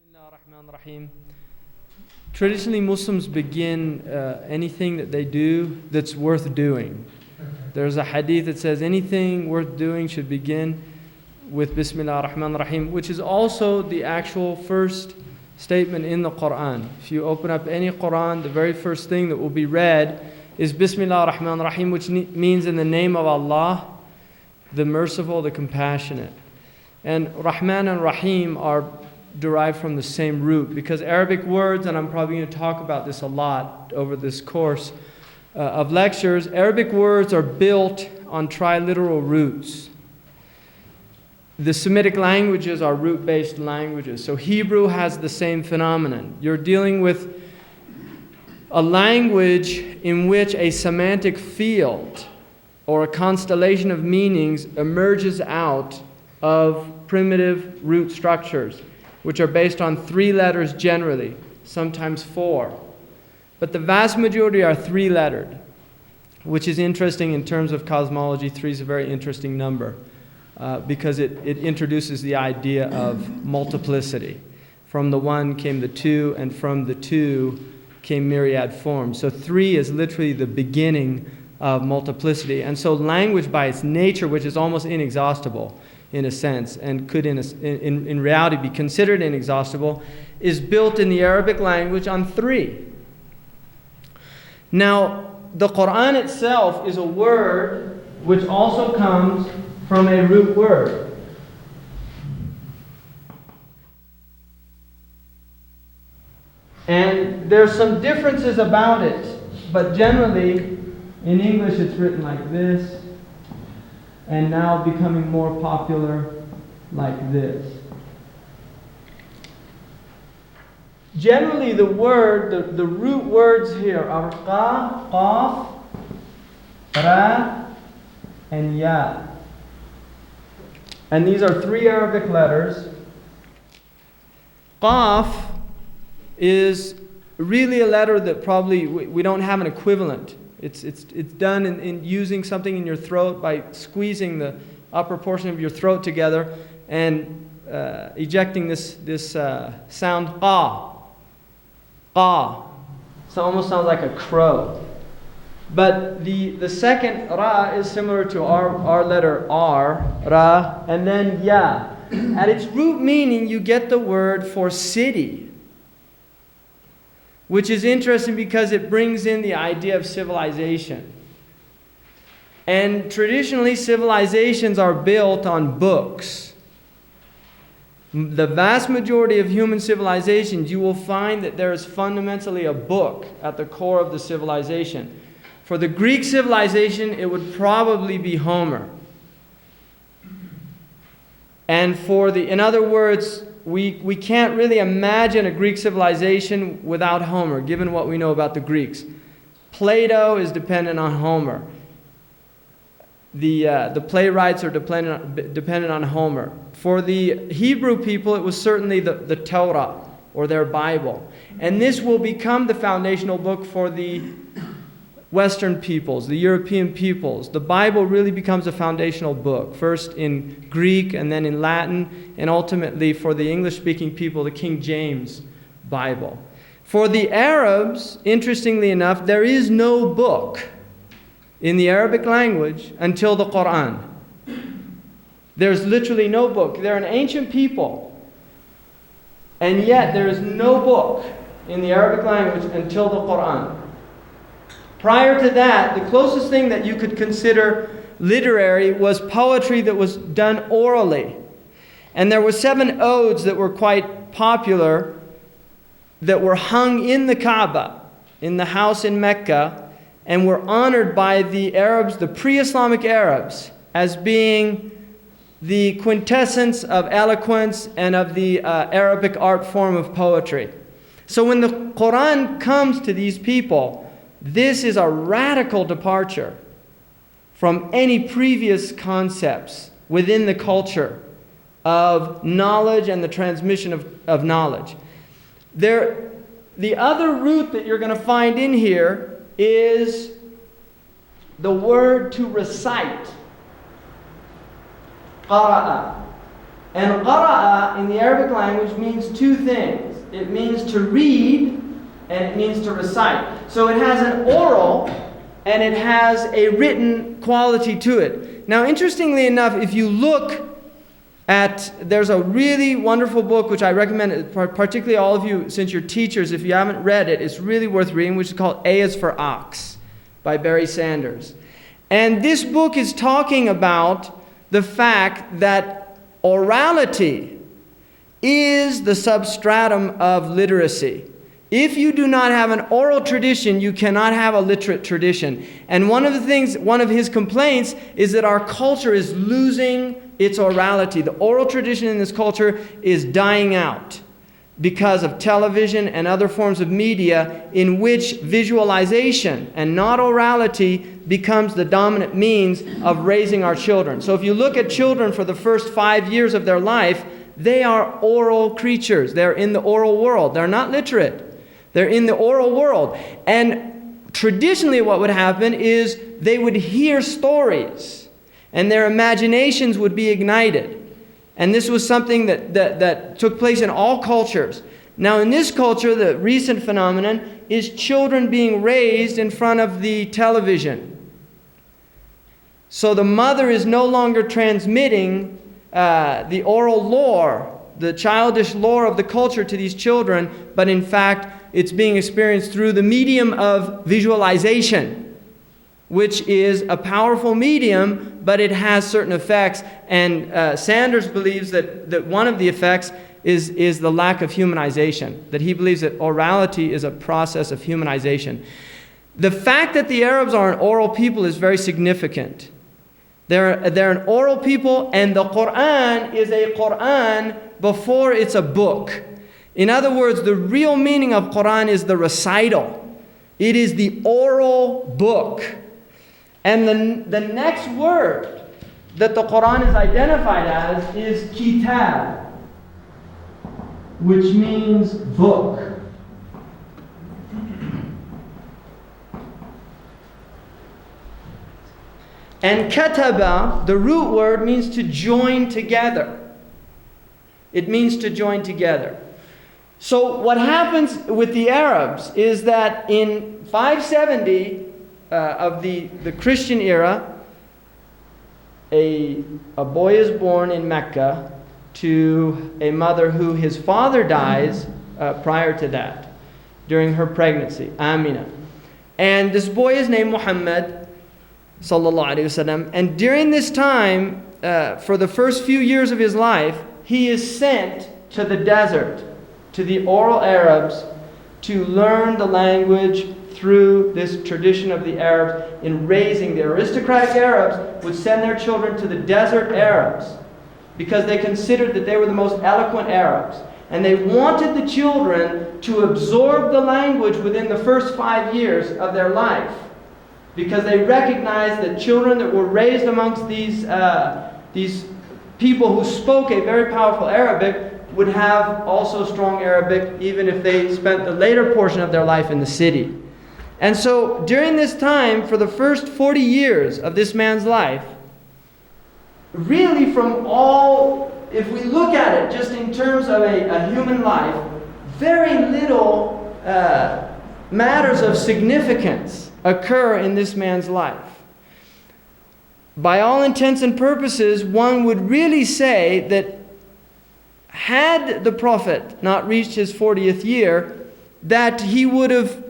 Bismillahirrahmanirrahim. Traditionally, Muslims begin anything that they do that's worth doing. There's a hadith that says anything worth doing should begin with Bismillah ar-Rahman ar-Rahim, which is also the actual first statement in the Qur'an. If you open up any Qur'an, the very first thing that will be read is Bismillah ar-Rahman ar-Rahim, which means in the name of Allah, the merciful, the compassionate. And Rahman and Rahim are derived from the same root, because Arabic words, and I'm probably going to talk about this a lot over this course of lectures, Arabic words are built on triliteral roots. The Semitic languages are root-based languages. So Hebrew has the same phenomenon. You're dealing with a language in which a semantic field or a constellation of meanings emerges out of primitive root structures, which are based on 3 letters generally, sometimes 4. But the vast majority are 3-lettered, which is interesting in terms of cosmology. 3 is a very interesting number because it introduces the idea of multiplicity. From the 1 came the 2, and from the 2 came myriad forms. So 3 is literally the beginning of multiplicity. And so language by its nature, which is almost inexhaustible, in a sense, and could in reality be considered inexhaustible, is built in the Arabic language on 3. Now, the Qur'an itself is a word which also comes from a root word. And there's some differences about it, but generally, in English it's written like this, and now becoming more popular like this. Generally, the word, the root words here are qa, qaf, ra, and ya. And these are 3 Arabic letters. Qaf is really a letter that probably we don't have an equivalent. It's done in using something in your throat by squeezing the upper portion of your throat together and ejecting this sound qa. Qa. So it almost sounds like a crow. But the second ra is similar to our letter R, ra, and then ya. At its root meaning, you get the word for city, which is interesting because it brings in the idea of civilization. And traditionally, civilizations are built on books. The vast majority of human civilizations, you will find that there is fundamentally a book at the core of the civilization. For the Greek civilization, it would probably be Homer. And in other words, we can't really imagine a Greek civilization without Homer, given what we know about the Greeks. Plato is dependent on Homer. The playwrights are dependent on Homer. For the Hebrew people, it was certainly the Torah, or their Bible. And this will become the foundational book for the Western peoples, the European peoples. The Bible really becomes a foundational book, first in Greek and then in Latin, and ultimately for the English-speaking people, the King James Bible. For the Arabs, interestingly enough, there is no book in the Arabic language until the Qur'an. There's literally no book. They're an ancient people, and yet there is no book in the Arabic language until the Qur'an. Prior to that, the closest thing that you could consider literary was poetry that was done orally. And there were 7 odes that were quite popular that were hung in the Kaaba, in the house in Mecca, and were honored by the Arabs, the pre-Islamic Arabs, as being the quintessence of eloquence and of the Arabic art form of poetry. So when the Qur'an comes to these people, this is a radical departure from any previous concepts within the culture of knowledge and the transmission of knowledge. The other root that you're going to find in here is the word to recite. Qara'a. And qara'a in the Arabic language means two things. It means to read and it means to recite. So it has an oral and it has a written quality to it. Now, interestingly enough, if you look there's a really wonderful book which I recommend, particularly all of you, since you're teachers, if you haven't read it, it's really worth reading, which is called A is for Ox by Barry Sanders. And this book is talking about the fact that orality is the substratum of literacy. If you do not have an oral tradition, you cannot have a literate tradition. And one of his complaints is that our culture is losing its orality. The oral tradition in this culture is dying out because of television and other forms of media in which visualization and not orality becomes the dominant means of raising our children. So if you look at children for the first 5 years of their life, they are oral creatures. They're in the oral world. They're not literate. They're in the oral world. And traditionally what would happen is they would hear stories and their imaginations would be ignited. And this was something that took place in all cultures. Now in this culture, the recent phenomenon is children being raised in front of the television. So the mother is no longer transmitting the oral lore, the childish lore of the culture to these children, but in fact it's being experienced through the medium of visualization, which is a powerful medium, but it has certain effects. And Sanders believes that one of the effects is the lack of humanization, that he believes that orality is a process of humanization. The fact that the Arabs are an oral people is very significant. They're an oral people, and the Qur'an is a Qur'an before it's a book. In other words, the real meaning of Qur'an is the recital. It is the oral book. And the next word that the Qur'an is identified as is kitab, which means book. And kataba, the root word, means to join together. It means to join together. So what happens with the Arabs is that in 570 of the Christian era, a boy is born in Mecca to a mother who his father dies prior to that, during her pregnancy, Amina. And this boy is named Muhammad, sallallahu alaihi wasallam. And during this time, for the first few years of his life, he is sent to the desert, to the oral Arabs, to learn the language through this tradition of the Arabs in raising. The aristocratic Arabs would send their children to the desert Arabs because they considered that they were the most eloquent Arabs. And they wanted the children to absorb the language within the first 5 years of their life, because they recognized that children that were raised amongst these people who spoke a very powerful Arabic would have also strong Arabic, even if they spent the later portion of their life in the city. And so during this time, for the first 40 years of this man's life, really from all, if we look at it just in terms of a human life, very little matters of significance occur in this man's life. By all intents and purposes, one would really say that had the Prophet not reached his 40th year, that he would have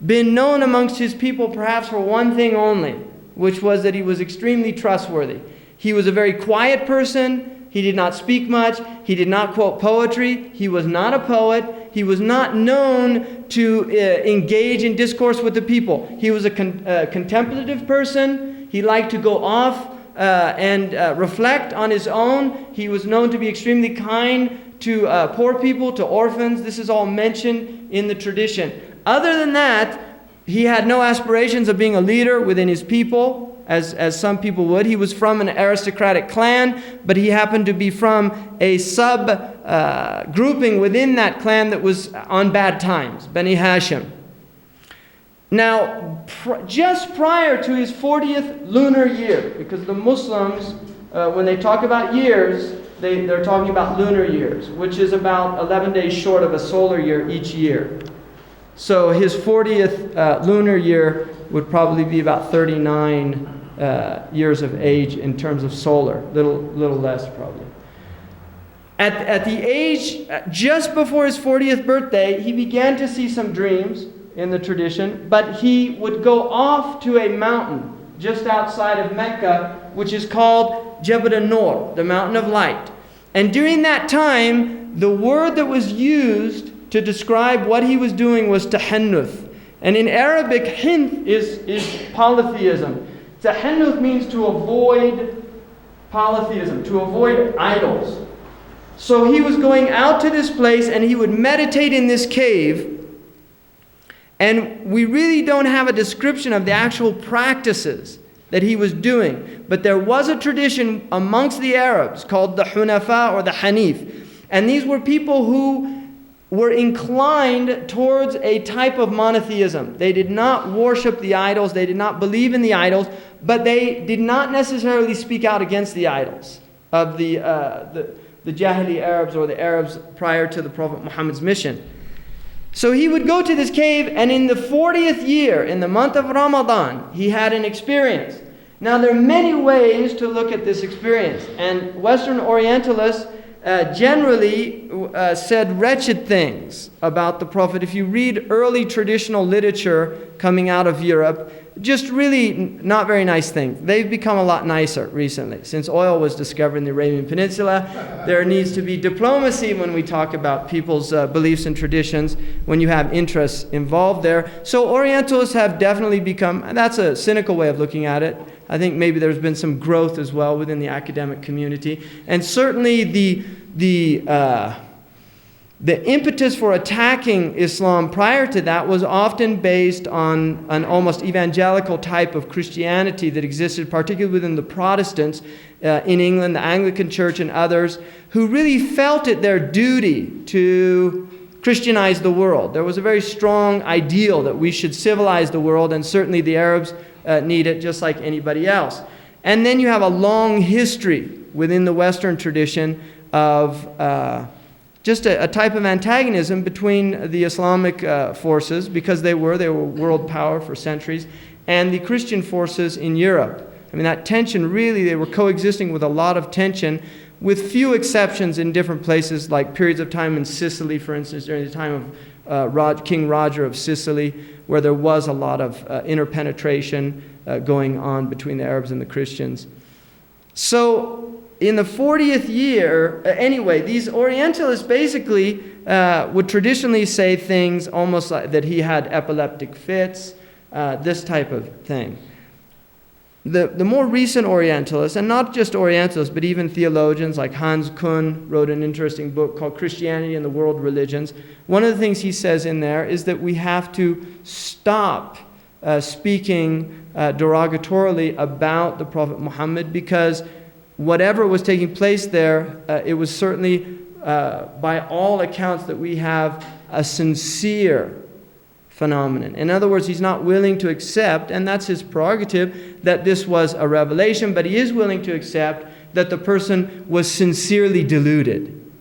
been known amongst his people perhaps for one thing only, which was that he was extremely trustworthy. He was a very quiet person. He did not speak much. He did not quote poetry. He was not a poet. He was not known to engage in discourse with the people. He was a contemplative person. He liked to go off and reflect on his own. He was known to be extremely kind to poor people, to orphans. This is all mentioned in the tradition. Other than that, he had no aspirations of being a leader within his people, as some people would. He was from an aristocratic clan, but he happened to be from a sub-grouping within that clan that was on bad times, Bani Hashim. Now, just prior to his 40th lunar year, because the Muslims, when they talk about years, they're talking about lunar years, which is about 11 days short of a solar year each year. So his 40th lunar year would probably be about 39 years of age in terms of solar, little less probably. At the age just before his 40th birthday, he began to see some dreams in the tradition, but he would go off to a mountain just outside of Mecca, which is called Jabal an-Nur, the mountain of light. And during that time, the word that was used to describe what he was doing was tahannuth. And in Arabic, hinth is polytheism. Tahannuth means to avoid polytheism, to avoid idols. So he was going out to this place and he would meditate in this cave. And we really don't have a description of the actual practices that he was doing. But there was a tradition amongst the Arabs called the Hunafa or the Hanif. And these were people who were inclined towards a type of monotheism. They did not worship the idols. They did not believe in the idols. But they did not necessarily speak out against the idols of the Jahili Arabs or the Arabs prior to the Prophet Muhammad's mission. So he would go to this cave, and in the 40th year, in the month of Ramadan, he had an experience. Now there are many ways to look at this experience, and Western Orientalists generally said wretched things about the Prophet. If you read early traditional literature coming out of Europe, just really not very nice things. They've become a lot nicer recently. Since oil was discovered in the Arabian Peninsula, there needs to be diplomacy when we talk about people's beliefs and traditions, when you have interests involved there. So Orientalists have definitely become, and that's a cynical way of looking at it. I think maybe there's been some growth as well within the academic community. And certainly the impetus for attacking Islam prior to that was often based on an almost evangelical type of Christianity that existed, particularly within the Protestants in England, the Anglican Church and others, who really felt it their duty to Christianize the world. There was a very strong ideal that we should civilize the world, and certainly the Arabs need it just like anybody else. And then you have a long history within the Western tradition of just a type of antagonism between the Islamic forces, because they were world power for centuries, and the Christian forces in Europe. I mean, that tension really, they were coexisting with a lot of tension, with few exceptions in different places, like periods of time in Sicily, for instance, during the time of King Roger of Sicily, where there was a lot of interpenetration going on between the Arabs and the Christians. So in the 40th year, anyway, these Orientalists basically would traditionally say things almost like that he had epileptic fits, this type of thing. The more recent Orientalists, and not just Orientalists, but even theologians like Hans Kuhn wrote an interesting book called Christianity and the World Religions. One of the things he says in there is that we have to stop speaking derogatorily about the Prophet Muhammad, because whatever was taking place there, it was certainly, by all accounts, that we have a sincere phenomenon. In other words, he's not willing to accept, and that's his prerogative, that this was a revelation, but he is willing to accept that the person was sincerely deluded,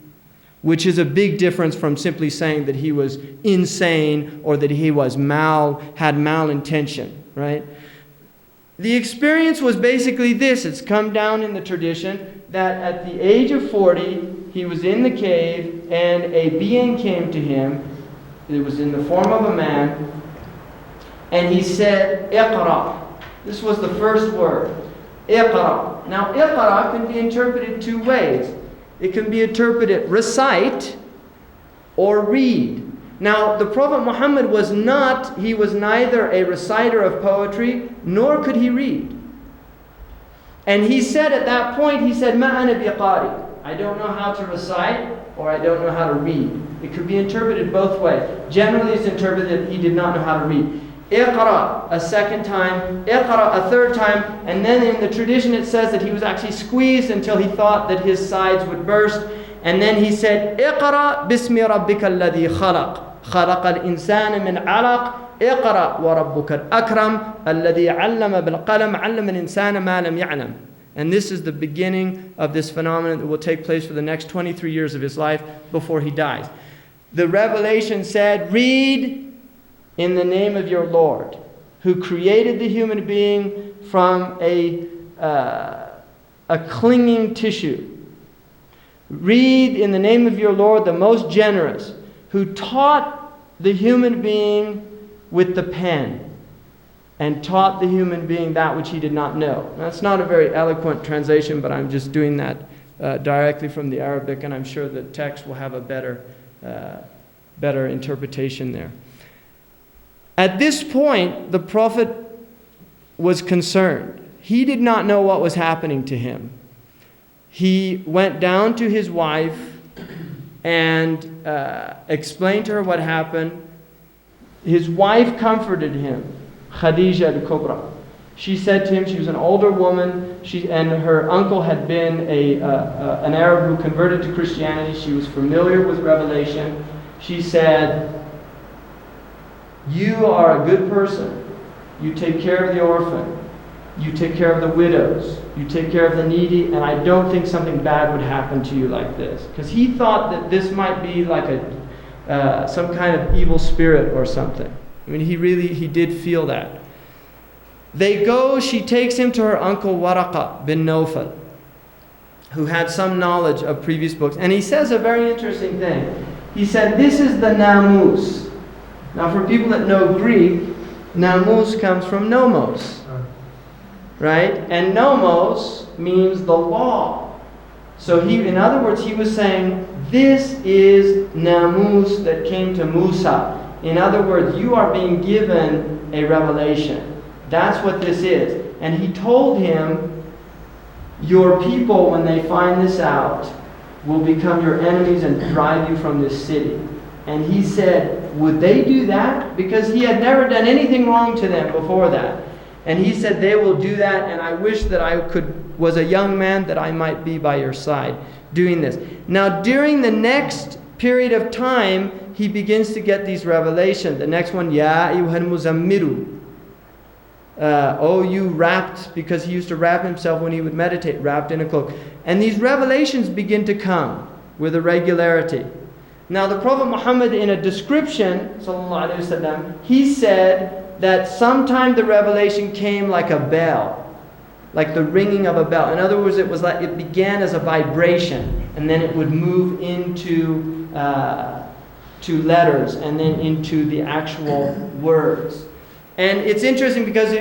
which is a big difference from simply saying that he was insane or that he was had malintention, right? The experience was basically this. It's come down in the tradition that at the age of 40, he was in the cave and a being came to him. It was in the form of a man. And he said, Iqra. This was the first word. Iqra. Now, Iqra can be interpreted two ways. It can be interpreted recite or read. Now, the Prophet Muhammad was neither a reciter of poetry, nor could he read. And he said at that point, he said, Ma ana biqari. I don't know how to recite, or I don't know how to read. It could be interpreted both ways. Generally, it's interpreted that he did not know how to read. Iqra a second time, Iqra a third time, and then in the tradition it says that he was actually squeezed until he thought that his sides would burst. And then he said, Iqra bismi rabbika alladhi khalaq. خلق الإنسان من علق اقرأ وربك الأكرم الذي علم بالقلم علم الإنسان ما لم يعلم. And this is the beginning of this phenomenon that will take place for the next 23 years of his life before he dies. The revelation said, read in the name of your Lord, who created the human being from a clinging tissue. Read in the name of your Lord, the most generous, who taught the human being with the pen and taught the human being that which he did not know. That's not a very eloquent translation, but I'm just doing that directly from the Arabic, and I'm sure the text will have a better interpretation there. At this point, the Prophet was concerned. He did not know what was happening to him. He went down to his wife and explained to her what happened. His wife comforted him, Khadija al-Kubra. She said to him, she was an older woman, and her uncle had been an Arab who converted to Christianity. She was familiar with Revelation. She said, you are a good person. You take care of the orphan. You take care of the widows. You take care of the needy, and I don't think something bad would happen to you like this. Because he thought that this might be like some kind of evil spirit or something. I mean, he did feel that. They go, she takes him to her uncle Waraqa bin Nawfal, who had some knowledge of previous books. And he says a very interesting thing. He said, this is the namus. Now, for people that know Greek, namus comes from nomos. Right? And nomos means the law. So in other words, he was saying, this is namus that came to Musa. In other words, you are being given a revelation. That's what this is. And he told him, your people, when they find this out, will become your enemies and drive you from this city. And he said, would they do that? Because he had never done anything wrong to them before that. And he said, they will do that, and I wish that I was a young man, that I might be by your side doing this. Now, during the next period of time, he begins to get these revelations. The next one, Ya ayyuhal muzammiru. Oh, you wrapped, because he used to wrap himself when he would meditate, wrapped in a cloak. And these revelations begin to come with a regularity. Now, the Prophet Muhammad, in a description, sallallahu alaihi wasallam, he said that sometime the revelation came like a bell, like the ringing of a bell. In other words, it began as a vibration, and then it would move into to letters, and then into the actual words. And it's interesting because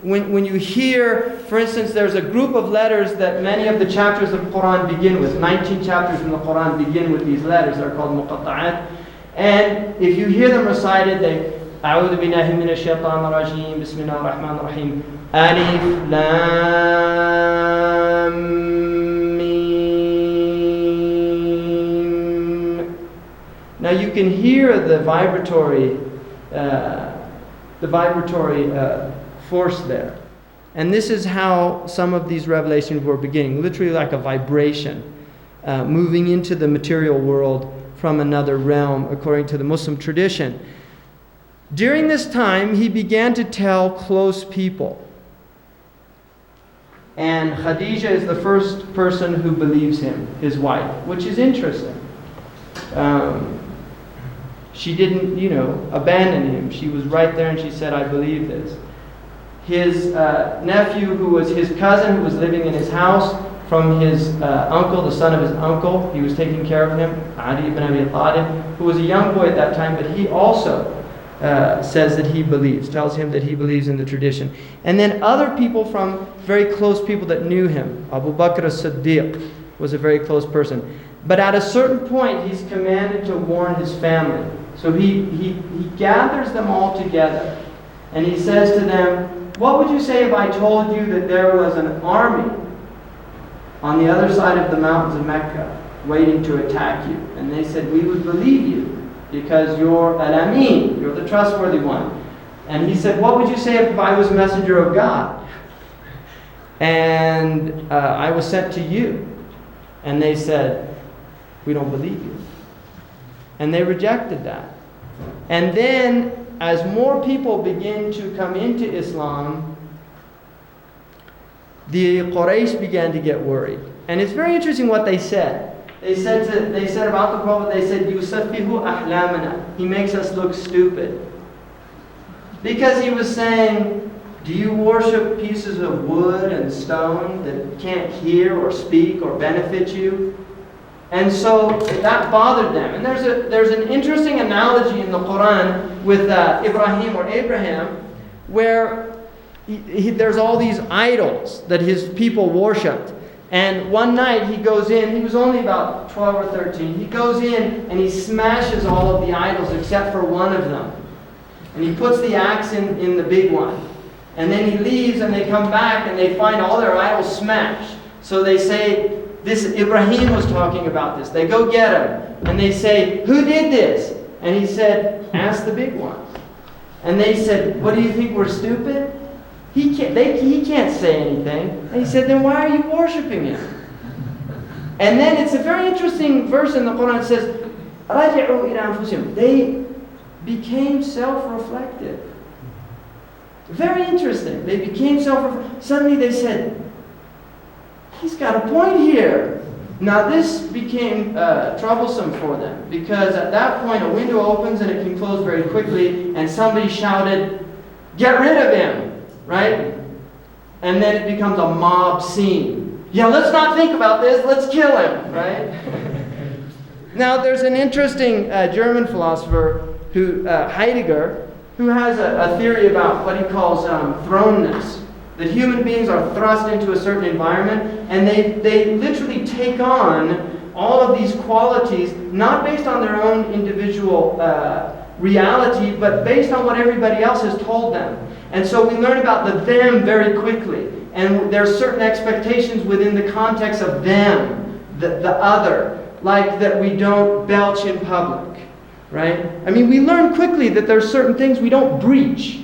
when you hear, for instance, there's a group of letters that many of the chapters of the Qur'an begin with. 19 chapters in the Qur'an begin with these letters. They're called muqatta'at. And if you hear them recited, they أعوذ بالله من الشيطان الرجيم بسم الله الرحمن الرحيم ألف لام ميم. Now you can hear the vibratory force there. And this is how some of these revelations were beginning, literally like a vibration, moving into the material world from another realm, according to the Muslim tradition. During this time, he began to tell close people. And Khadija is the first person who believes him, his wife, which is interesting. She didn't, abandon him. She was right there and she said, I believe this. His nephew, who was his cousin, who was living in his house, from his uncle, the son of his uncle, he was taking care of him, Ali ibn Abi Talib, who was a young boy at that time, but he also says that he believes, tells him that he believes in the tradition. And then other people from very close people that knew him. Abu Bakr as-Siddiq was a very close person. But at a certain point, he's commanded to warn his family. So he gathers them all together. And he says to them, what would you say if I told you that there was an army on the other side of the mountains of Mecca waiting to attack you? And they said, we would believe you, because you're al-Amin, you're the trustworthy one. And he said, what would you say if I was messenger of God? And I was sent to you. And they said, we don't believe you. And they rejected that. And then, as more people begin to come into Islam, the Quraysh began to get worried. And it's very interesting what they said. They said about the Prophet, they said, "Yusaffihu ahlamana." He makes us look stupid. Because he was saying, do you worship pieces of wood and stone that can't hear or speak or benefit you? And so that bothered them. And there's an interesting analogy in the Qur'an with Ibrahim or Abraham, where there's all these idols that his people worshipped. And one night he goes in, he was only about 12 or 13, he goes in and he smashes all of the idols except for one of them. And he puts the axe in the big one. And then he leaves and they come back and they find all their idols smashed. So they say, this Ibrahim was talking about this. They go get him and they say, "Who did this?" And he said, "Ask the big one." And they said, "What, do you think we're stupid? He can't say anything." And he said, "Then why are you worshiping him?" And then it's a very interesting verse in the Quran. It says, "Raji'u ila anfusihim." They became self-reflective. Very interesting. They became self-reflective. Suddenly they said, "He's got a point here." Now this became troublesome for them, because at that point a window opens and it can close very quickly, and somebody shouted, "Get rid of him!" Right? And then it becomes a mob scene. Yeah, let's not think about this, let's kill him, right? Now there's an interesting German philosopher, Heidegger, who has a theory about what he calls thrownness. That human beings are thrust into a certain environment, and they literally take on all of these qualities, not based on their own individual reality, but based on what everybody else has told them. And so we learn about the them very quickly. And there are certain expectations within the context of them, the other, like that we don't belch in public, right? I mean, we learn quickly that there are certain things we don't breach.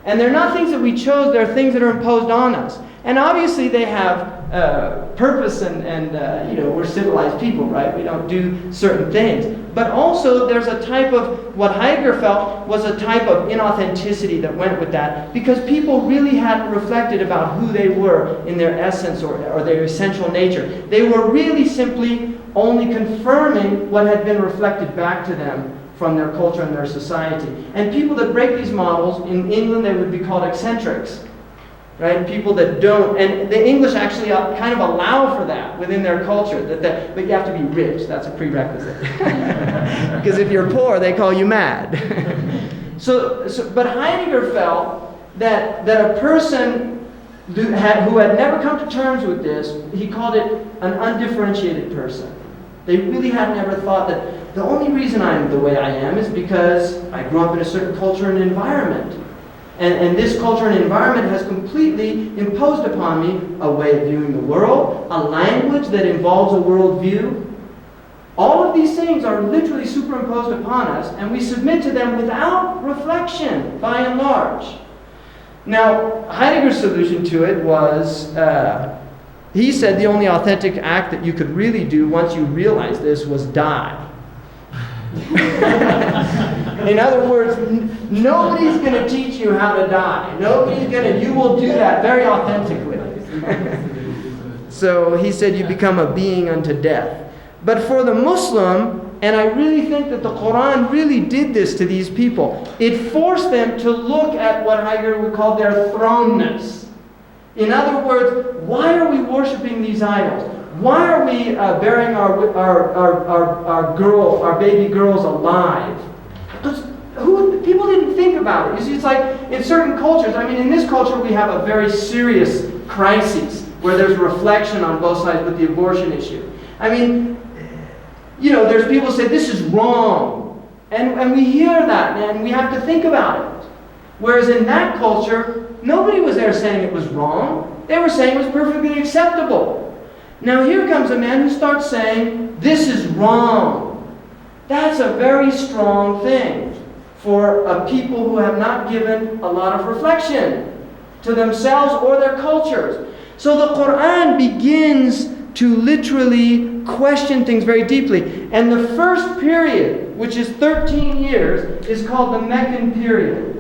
And they're not things that we chose, they're things that are imposed on us. And obviously they have purpose and we're civilized people, right? We don't do certain things. But also there's a type of, what Heidegger felt was a type of inauthenticity that went with that, because people really hadn't reflected about who they were in their essence or their essential nature. They were really simply only confirming what had been reflected back to them from their culture and their society. And people that break these models, in England they would be called eccentrics, right? People that don't, and the English actually kind of allow for that within their culture, but you have to be rich, that's a prerequisite. Because if you're poor, they call you mad. But Heidegger felt that a person who had never come to terms with this, he called it an undifferentiated person. They really had never thought that the only reason I'm the way I am is because I grew up in a certain culture and environment. And this culture and environment has completely imposed upon me a way of viewing the world, a language that involves a worldview. All of these things are literally superimposed upon us, and we submit to them without reflection, by and large. Now, Heidegger's solution to it was, he said the only authentic act that you could really do once you realize this was die. In other words, nobody's going to teach you how to die. You will do that very authentically. So he said you become a being unto death. But for the Muslim, and I really think that the Qur'an really did this to these people, it forced them to look at what Heidegger would call their thrownness. In other words, why are we worshiping these idols? Why are we burying our baby girls alive? People didn't think about it. You see, it's like in certain cultures, I mean, in this culture we have a very serious crisis where there's reflection on both sides with the abortion issue. I mean, there's people who say this is wrong. And we hear that and we have to think about it. Whereas in that culture, nobody was there saying it was wrong. They were saying it was perfectly acceptable. Now here comes a man who starts saying, this is wrong. That's a very strong thing for a people who have not given a lot of reflection to themselves or their cultures. So the Qur'an begins to literally question things very deeply. And the first period, which is 13 years, is called the Meccan period.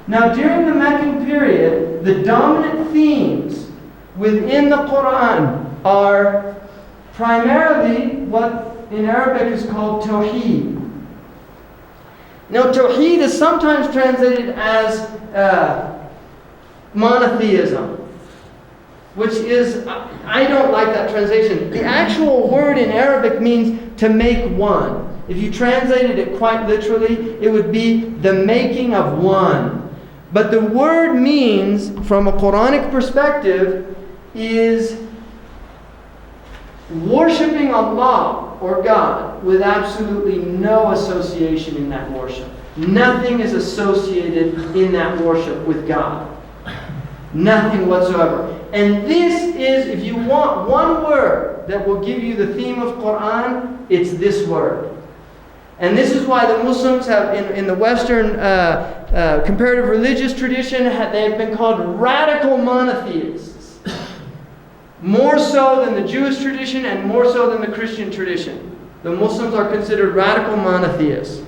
Now during the Meccan period, the dominant themes within the Qur'an are primarily what in Arabic is called tawheed. Now, tawheed is sometimes translated as monotheism, which is, I don't like that translation. The actual word in Arabic means to make one. If you translated it quite literally, it would be the making of one. But the word means, from a Quranic perspective, is worshiping Allah or God with absolutely no association in that worship. Nothing is associated in that worship with God. Nothing whatsoever. And this is, if you want one word that will give you the theme of Qur'an, it's this word. And this is why the Muslims have, in the Western comparative religious tradition, they have been called radical monotheists. More so than the Jewish tradition and more so than the Christian tradition. The Muslims are considered radical monotheists.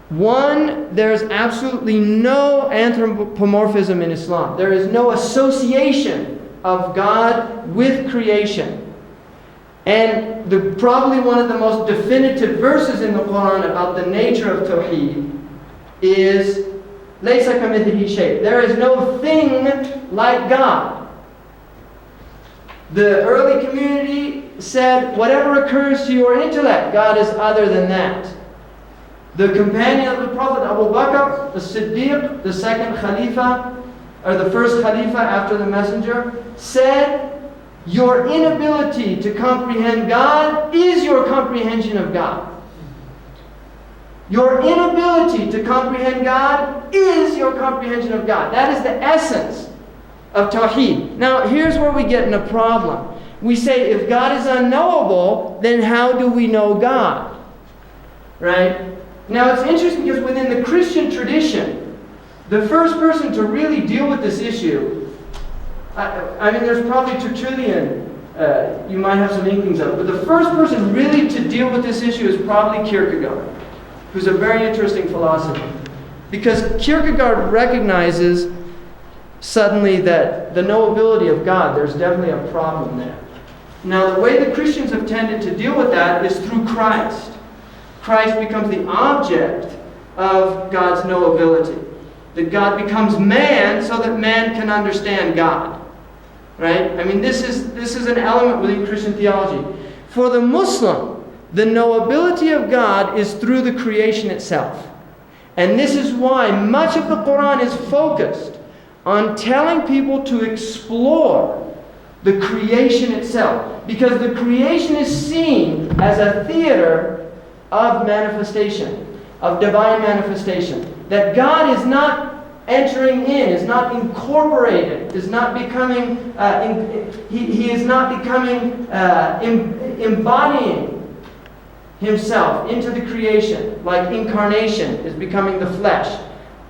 One, there's absolutely no anthropomorphism in Islam. There is no association of God with creation. And probably one of the most definitive verses in the Qur'an about the nature of Tawheed is لَيْسَ كَمِثْلِهِ شَيْءٍ. There is no thing like God. The early community said, whatever occurs to your intellect, God is other than that. The companion of the Prophet, Abu Bakr, the Siddiq, the second Khalifa, or the first Khalifa after the Messenger, said, your inability to comprehend God is your comprehension of God. Your inability to comprehend God is your comprehension of God. That is the essence of Tawheed. Now, here's where we get in a problem. We say, if God is unknowable, then how do we know God? Right? Now, it's interesting because within the Christian tradition, the first person to really deal with this issue, I mean, there's probably Tertullian, you might have some inklings of it, but the first person really to deal with this issue is probably Kierkegaard, who's a very interesting philosopher. Because Kierkegaard recognizes suddenly that the knowability of God, there's definitely a problem there. Now, the way the Christians have tended to deal with that is through Christ. Christ becomes the object of God's knowability. That God becomes man so that man can understand God. Right? I mean, this is an element within Christian theology. For the Muslim, the knowability of God is through the creation itself. And this is why much of the Qur'an is focused on telling people to explore the creation itself. Because the creation is seen as a theater of manifestation, of divine manifestation. That God is not entering in, is not incorporated, is not becoming, he is not becoming, embodying himself into the creation, like incarnation is becoming the flesh.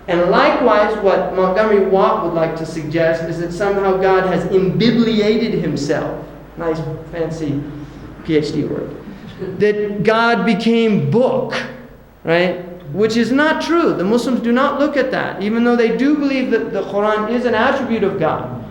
And likewise, what Montgomery Watt would like to suggest is that somehow God has imbibliated himself. Nice, fancy PhD word. That God became book, right? Which is not true. The Muslims do not look at that, even though they do believe that the Qur'an is an attribute of God.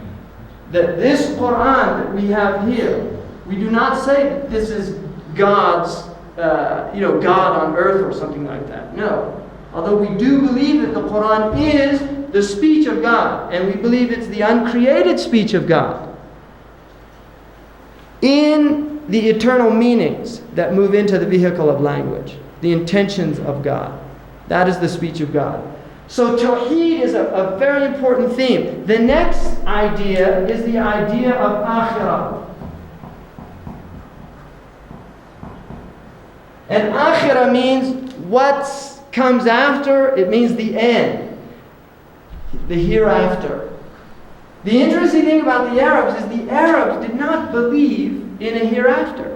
That this Qur'an that we have here, we do not say that this is God's, God on earth or something like that. No. Although we do believe that the Qur'an is the speech of God, and we believe it's the uncreated speech of God. In the eternal meanings that move into the vehicle of language, the intentions of God. That is the speech of God. So Tawheed is a very important theme. The next idea is the idea of Akhirah. And Akhirah means what comes after. It means the end. The hereafter. The interesting thing about the Arabs is the Arabs did not believe in a hereafter.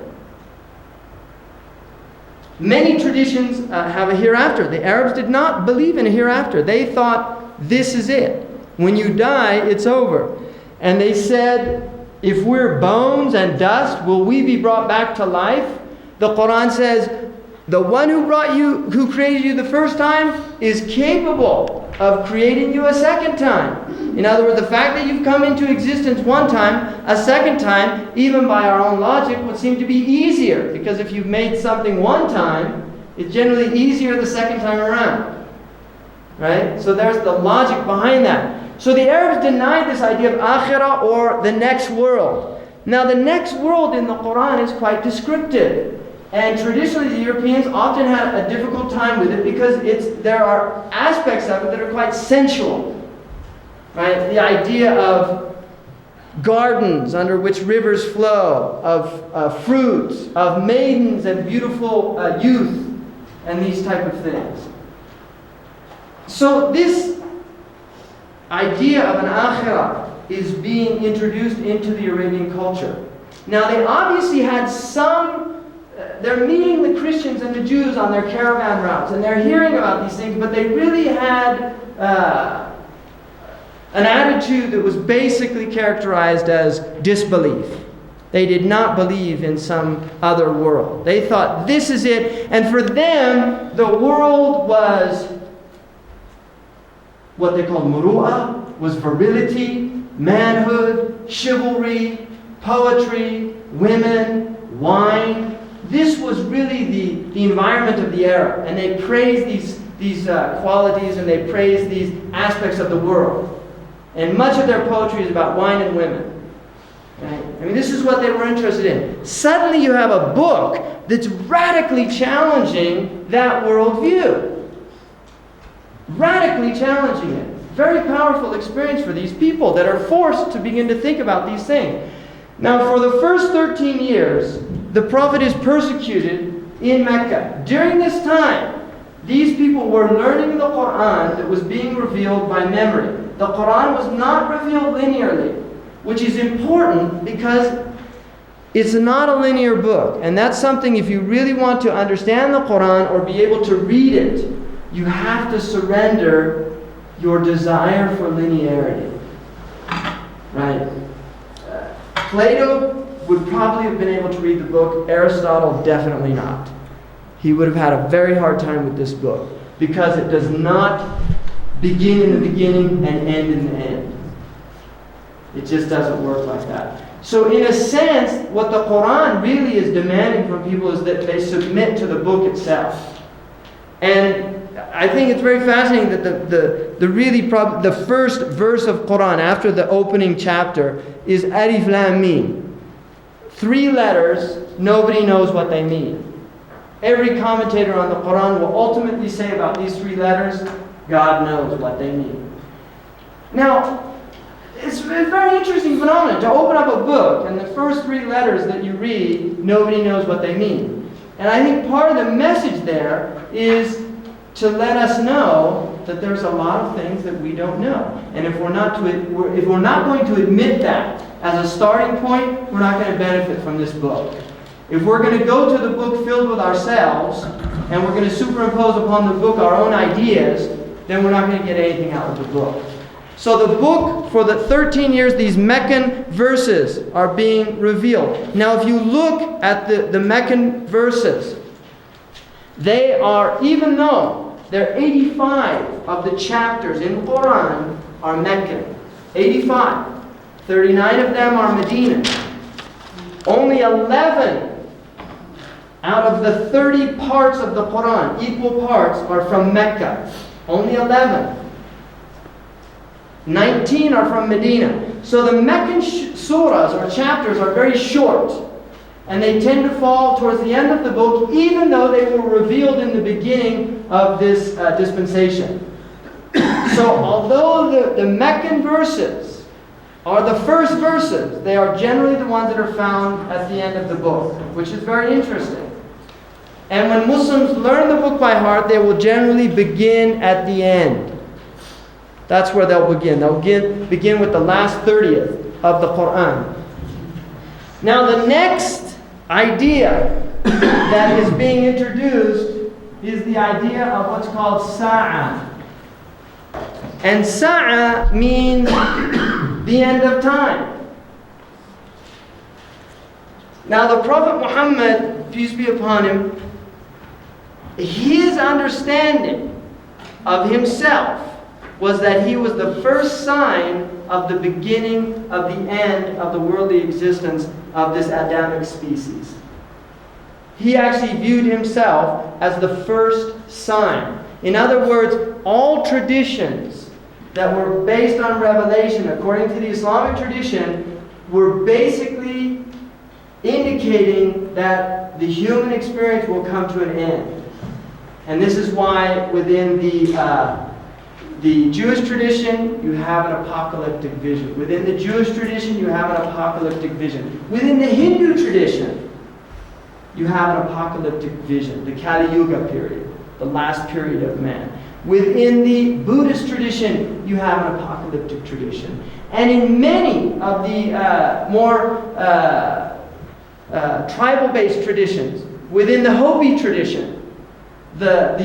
Many traditions have a hereafter. The Arabs did not believe in a hereafter. They thought, this is it. When you die, it's over. And they said, if we're bones and dust, will we be brought back to life? The Qur'an says, The one who created you the first time is capable of creating you a second time. In other words, the fact that you've come into existence one time, a second time, even by our own logic, would seem to be easier. Because if you've made something one time, it's generally easier the second time around. Right? So there's the logic behind that. So the Arabs denied this idea of akhirah, or the next world. Now the next world in the Qur'an is quite descriptive. And traditionally the Europeans often had a difficult time with it because there are aspects of it that are quite sensual. Right? The idea of gardens under which rivers flow, of fruits, of maidens and beautiful youth, and these type of things. So this idea of an akhirah is being introduced into the Arabian culture. Now they obviously had they're meeting the Christians and the Jews on their caravan routes, and they're hearing about these things, but they really had an attitude that was basically characterized as disbelief. They did not believe in some other world. They thought this is it, and for them, the world was what they called muru'ah, was virility, manhood, chivalry, poetry, women, wine. This was really the environment of the era, and they praised these qualities, and they praised these aspects of the world. And much of their poetry is about wine and women. Right? I mean, this is what they were interested in. Suddenly you have a book that's radically challenging that worldview. Radically challenging it. Very powerful experience for these people that are forced to begin to think about these things. Now, for the first 13 years, the Prophet is persecuted in Mecca. During this time, these people were learning the Qur'an that was being revealed by memory. The Qur'an was not revealed linearly, which is important because it's not a linear book. And that's something, if you really want to understand the Qur'an or be able to read it, you have to surrender your desire for linearity. Right? Plato would probably have been able to read the book. Aristotle, definitely not. He would have had a very hard time with this book because it does not begin in the beginning and end in the end. It just doesn't work like that. So in a sense, what the Qur'an really is demanding from people is that they submit to the book itself. And I think it's very fascinating that the first verse of Qur'an after the opening chapter is Alif Lam Mim. 3 letters, nobody knows what they mean. Every commentator on the Qur'an will ultimately say about these 3 letters, God knows what they mean. Now, it's a very interesting phenomenon to open up a book and the first 3 letters that you read, nobody knows what they mean. And I think part of the message there is to let us know that there's a lot of things that we don't know. And if we're not going to admit that as a starting point, we're not going to benefit from this book. If we're going to go to the book filled with ourselves, and we're going to superimpose upon the book our own ideas, then we're not going to get anything out of the book. So the book, for the 13 years, these Meccan verses are being revealed. Now if you look at the Meccan verses, they are, even though there are 85 of the chapters in the Qur'an are Meccan. 85. 39 of them are Medina. Only 11 out of the 30 parts of the Qur'an, equal parts, are from Mecca. Only 11. 19 are from Medina. So the Meccan surahs or chapters are very short. And they tend to fall towards the end of the book, even though they were revealed in the beginning of this dispensation. So although the Meccan verses are the first verses, they are generally the ones that are found at the end of the book, which is very interesting. And when Muslims learn the book by heart, they will generally begin at the end. That's where they'll begin. They'll begin with the last 30th of the Qur'an. Now the next idea that is being introduced is the idea of what's called Sa'ah. And Sa'ah means the end of time. Now the Prophet Muhammad, peace be upon him, his understanding of himself was that he was the first sign of the beginning of the end of the worldly existence of this Adamic species. He actually viewed himself as the first sign. In other words, all traditions that were based on revelation, according to the Islamic tradition, were basically indicating that the human experience will come to an end. And this is why within the Jewish tradition, you have an apocalyptic vision. Within the Jewish tradition, you have an apocalyptic vision. Within the Hindu tradition, you have an apocalyptic vision, the Kali Yuga period, the last period of man. Within the Buddhist tradition, you have an apocalyptic tradition. And in many of the more tribal-based traditions, within the Hopi tradition, the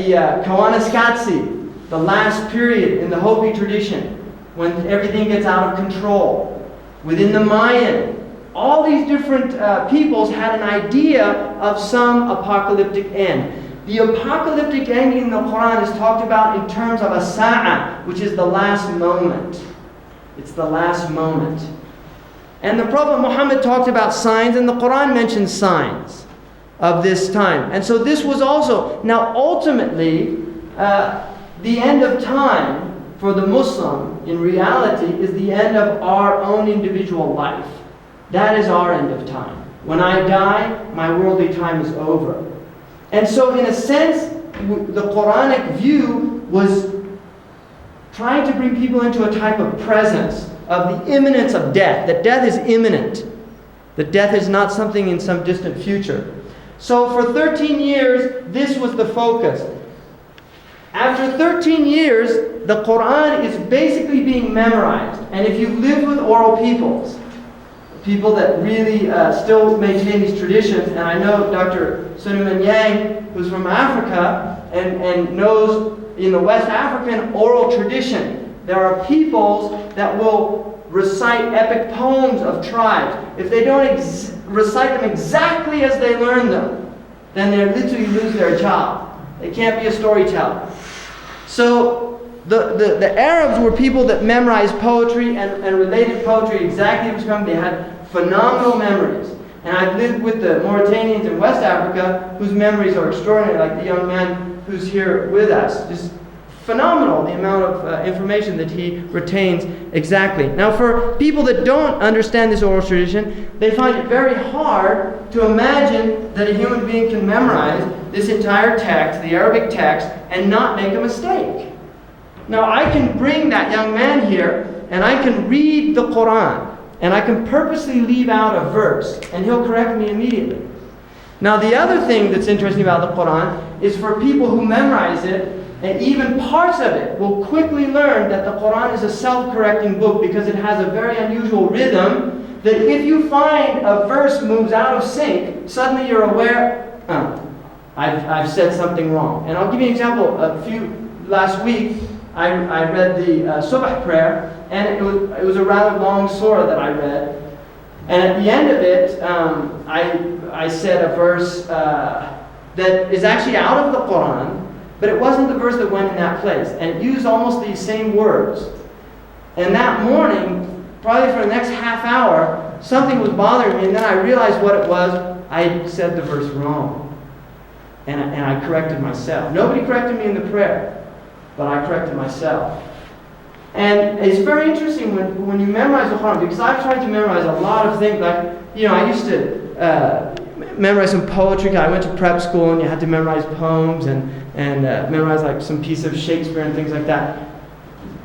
Kawanaskatsi, the last period in the Hopi tradition, when everything gets out of control. Within the Mayan, all these different peoples had an idea of some apocalyptic end. The apocalyptic ending in the Qur'an is talked about in terms of a sa'a, which is the last moment. It's the last moment. And the Prophet Muhammad talked about signs, and the Qur'an mentions signs of this time. And so this was also, now ultimately, the end of time for the Muslim, in reality, is the end of our own individual life. That is our end of time. When I die, my worldly time is over. And so in a sense, the Quranic view was trying to bring people into a type of presence of the imminence of death, that death is imminent, that death is not something in some distant future. So for 13 years, this was the focus. After 13 years, the Qur'an is basically being memorized. And if you've lived with oral peoples, people that really still maintain these traditions, and I know Dr. Suleiman Yang, who's from Africa, and knows in the West African oral tradition, there are peoples that will recite epic poems of tribes. If they don't recite them exactly as they learn them, then they literally lose their job. They can't be a storyteller. So the Arabs were people that memorized poetry and related poetry exactly as it was coming. They had phenomenal memories. And I've lived with the Mauritanians in West Africa whose memories are extraordinary, like the young man who's here with us. Just phenomenal, the amount of information that he retains exactly. Now for people that don't understand this oral tradition, they find it very hard to imagine that a human being can memorize this entire text, the Arabic text, and not make a mistake. Now I can bring that young man here, and I can read the Qur'an, and I can purposely leave out a verse, and he'll correct me immediately. Now the other thing that's interesting about the Qur'an is for people who memorize it, and even parts of it, will quickly learn that the Qur'an is a self-correcting book because it has a very unusual rhythm that if you find a verse moves out of sync, suddenly you're aware, I've said something wrong. And I'll give you an example. Last week, I read the Subh prayer, and it was a rather long surah that I read. And at the end of it, I said a verse that is actually out of the Qur'an, but it wasn't the verse that went in that place. And it used almost these same words. And that morning, probably for the next half hour, something was bothering me, and then I realized what it was. I said the verse wrong. And I corrected myself. Nobody corrected me in the prayer, but I corrected myself. And it's very interesting when you memorize the Quran, because I've tried to memorize a lot of things. Like, I used to memorize some poetry. I went to prep school, and you had to memorize poems and memorize like some piece of Shakespeare and things like that.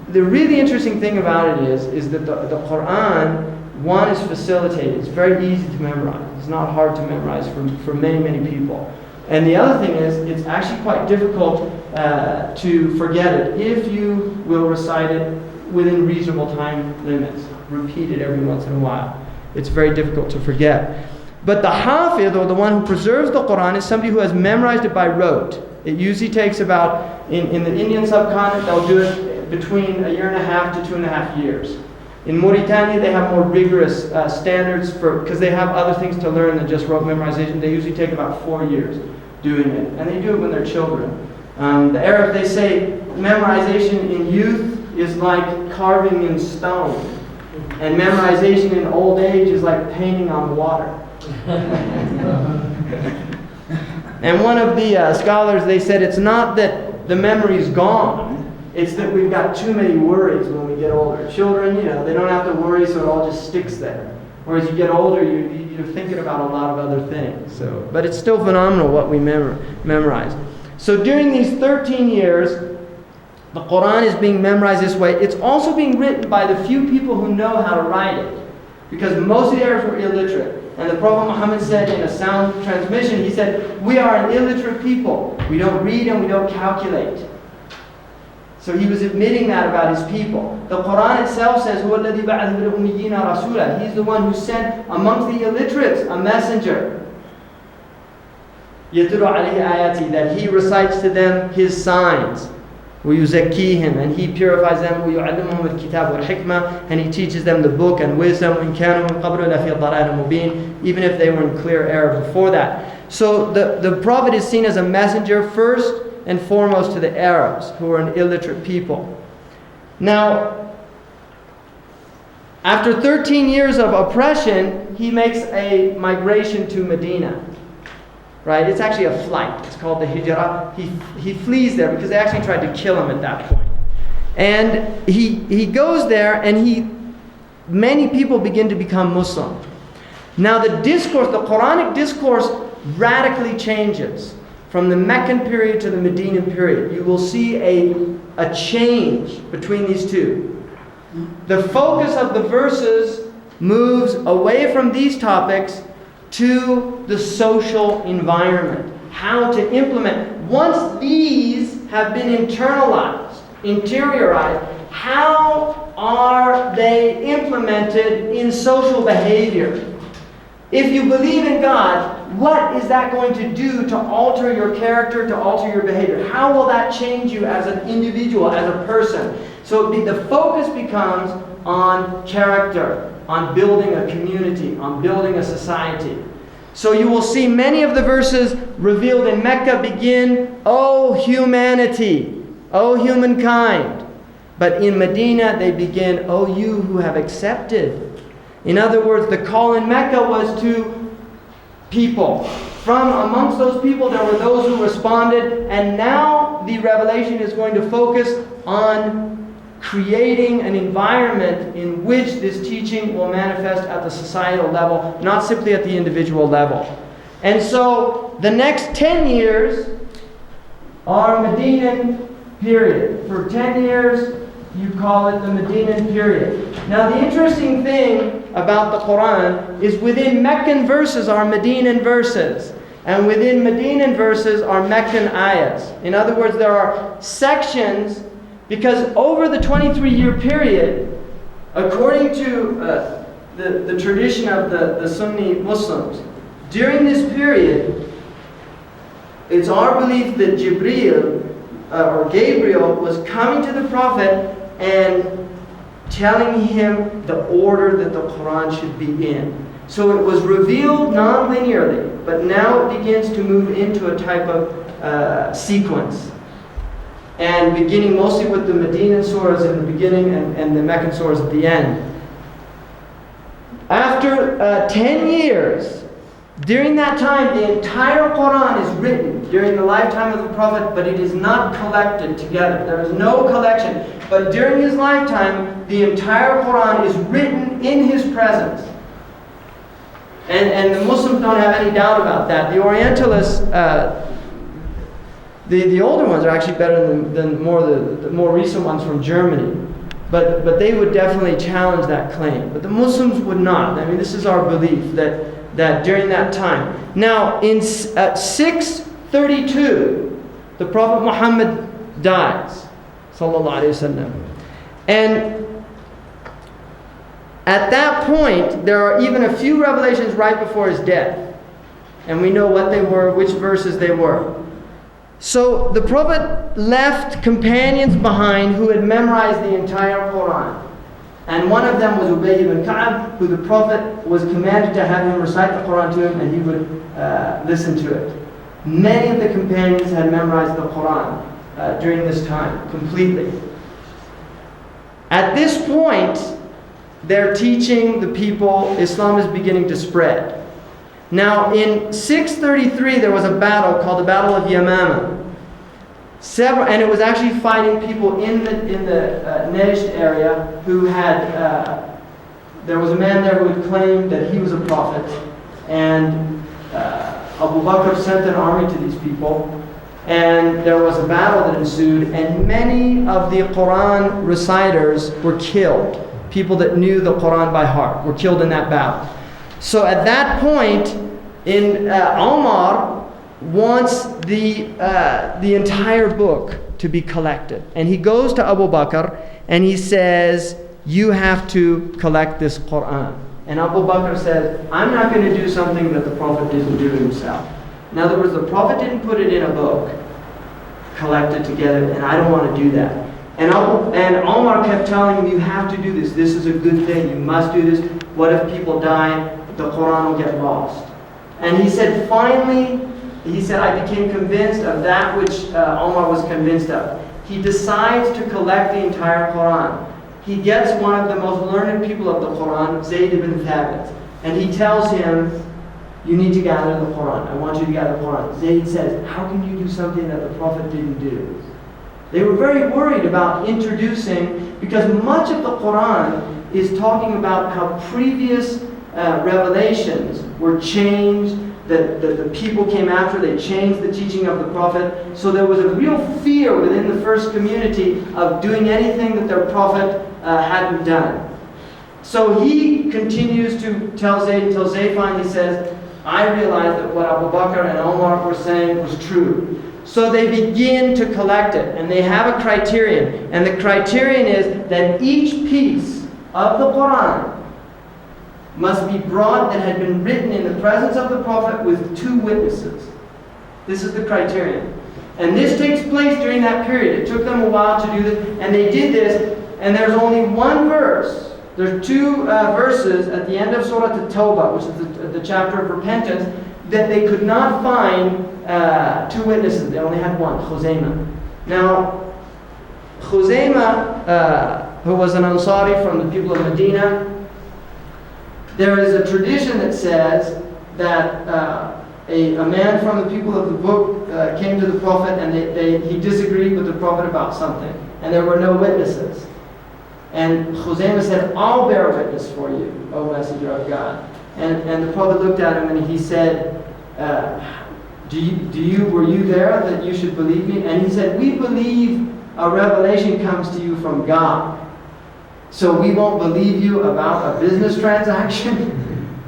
The really interesting thing about it is that the Quran, one, is facilitated. It's very easy to memorize. It's not hard to memorize for many, many people. And the other thing is, it's actually quite difficult to forget it if you will recite it within reasonable time limits. Repeat it every once in a while. It's very difficult to forget. But the Hafid, or the one who preserves the Quran, is somebody who has memorized it by rote. It usually takes about, in the Indian subcontinent, they'll do it between 1.5 to 2.5 years. In Mauritania, they have more rigorous standards because they have other things to learn than just rote memorization. They usually take about 4 years. doing it. And they do it when they're children. The Arabs, they say memorization in youth is like carving in stone. And memorization in old age is like painting on water. And one of the scholars, they said it's not that the memory's gone. It's that we've got too many worries when we get older. Children, they don't have to worry, so it all just sticks there. Whereas you get older, you're thinking about a lot of other things. But it's still phenomenal what we memorize. So during these 13 years, the Qur'an is being memorized this way. It's also being written by the few people who know how to write it. Because most of the Arabs were illiterate. And the Prophet Muhammad said in a sound transmission, he said, we are an illiterate people. We don't read and we don't calculate. So he was admitting that about his people. The Qur'an itself says, هُوَ الَّذِي بَعَثَ بِالْأُمِّيِّينَ رَسُولًا. He's the one who sent amongst the illiterates a messenger. يَتْلُو عَلَيْهِ آيَاتِهِ, that he recites to them his signs. وَيُزَكِّيهِمْ, and he purifies them. وَيُعَلِّمُهُمُ الْكِتَابَ وَالْحِكْمَةِ, and he teaches them the book and wisdom. وَإِنْ كَانُوا مِنْ قَبْلُ لَفِي ضَلَالٍ مُبِينٍ, even if they were in clear error before that. So the Prophet is seen as a messenger first and foremost to the Arabs, who are an illiterate people. Now, after 13 years of oppression, he makes a migration to Medina. Right? It's actually a flight. It's called the Hijrah. He flees there because they actually tried to kill him at that point. And he goes there, and many people begin to become Muslim. Now the discourse, the Quranic discourse, radically changes from the Meccan period to the Medinan period. You will see a change between these two. The focus of the verses moves away from these topics to the social environment. How to implement. Once these have been internalized, interiorized, how are they implemented in social behavior? If you believe in God, what is that going to do to alter your character, to alter your behavior? How will that change you as an individual, as a person? So the focus becomes on character, on building a community, on building a society. So you will see many of the verses revealed in Mecca begin, O humanity, O humankind. But in Medina they begin, O you who have accepted. In other words, the call in Mecca was to people. From amongst those people there were those who responded, and now the revelation is going to focus on creating an environment in which this teaching will manifest at the societal level, not simply at the individual level. And so the next 10 years are Medinan period. For 10 years, you call it the Medinan period. Now the interesting thing about the Qur'an is within Meccan verses are Medinan verses. And within Medinan verses are Meccan ayahs. In other words, there are sections, because over the 23-year period, according to the tradition of the Sunni Muslims, during this period, it's our belief that Gabriel was coming to the Prophet and telling him the order that the Qur'an should be in. So it was revealed non-linearly, but now it begins to move into a type of sequence. And beginning mostly with the Medinan surahs in the beginning and the Meccan surahs at the end. After 10 years, during that time, the entire Qur'an is written during the lifetime of the Prophet, but it is not collected together. There is no collection. But during his lifetime, the entire Qur'an is written in his presence. And the Muslims don't have any doubt about that. The Orientalists, the older ones are actually better than the more recent ones from Germany. But they would definitely challenge that claim. But the Muslims would not. I mean, this is our belief that during that time. Now, at 632, the Prophet Muhammad dies. Sallallahu Alaihi Wasallam. And at that point, there are even a few revelations right before his death. And we know what they were, which verses they were. So the Prophet left companions behind who had memorized the entire Qur'an. And one of them was Ubay ibn Ka'ab, who the Prophet was commanded to have him recite the Qur'an to him, and he would listen to it. Many of the companions had memorized the Qur'an during this time, completely. At this point, they're teaching the people, Islam is beginning to spread. Now, in 633, there was a battle called the Battle of Yamama. And it was actually fighting people in the Najd area who had, there was a man there who had claimed that he was a prophet, and Abu Bakr sent an army to these people, and there was a battle that ensued, and many of the Quran reciters were killed. People that knew the Quran by heart were killed in that battle. So at that point, Omar wants the entire book to be collected. And he goes to Abu Bakr and he says, you have to collect this Quran. And Abu Bakr says, I'm not going to do something that the Prophet didn't do himself. In other words, the Prophet didn't put it in a book, collect it together, and I don't want to do that. And Omar kept telling him, you have to do this. This is a good thing. You must do this. What if people die? The Quran will get lost. And he said, finally, I became convinced of that which Omar was convinced of. He decides to collect the entire Quran. He gets one of the most learned people of the Quran, Zayd ibn Thabit, and he tells him, you need to gather the Quran. I want you to gather the Quran. Zayd says, how can you do something that the Prophet didn't do? They were very worried about introducing, because much of the Quran is talking about how previous revelations were changed, that the people came after, they changed the teaching of the Prophet. So there was a real fear within the first community of doing anything that their Prophet hadn't done. So he continues to tell Zayd until Zayd finally says, I realized that what Abu Bakr and Omar were saying was true. So they begin to collect it, and they have a criterion. And the criterion is that each piece of the Quran must be brought that had been written in the presence of the Prophet with 2 witnesses. This is the criterion. And this takes place during that period. It took them a while to do this, and they did this, and there's only one verse. There's 2 verses at the end of Surah At-Tawbah, which is the chapter of repentance, that they could not find 2 witnesses. They only had one, Khuzaymah. Now, Khuzaymah, who was an Ansari from the people of Medina, there is a tradition that says that a man from the people of the book came to the Prophet, and he disagreed with the Prophet about something, and there were no witnesses. And Khuzaymah said, I'll bear witness for you, O Messenger of God. And the Prophet looked at him and he said, were you there that you should believe me? And he said, we believe a revelation comes to you from God. So we won't believe you about a business transaction.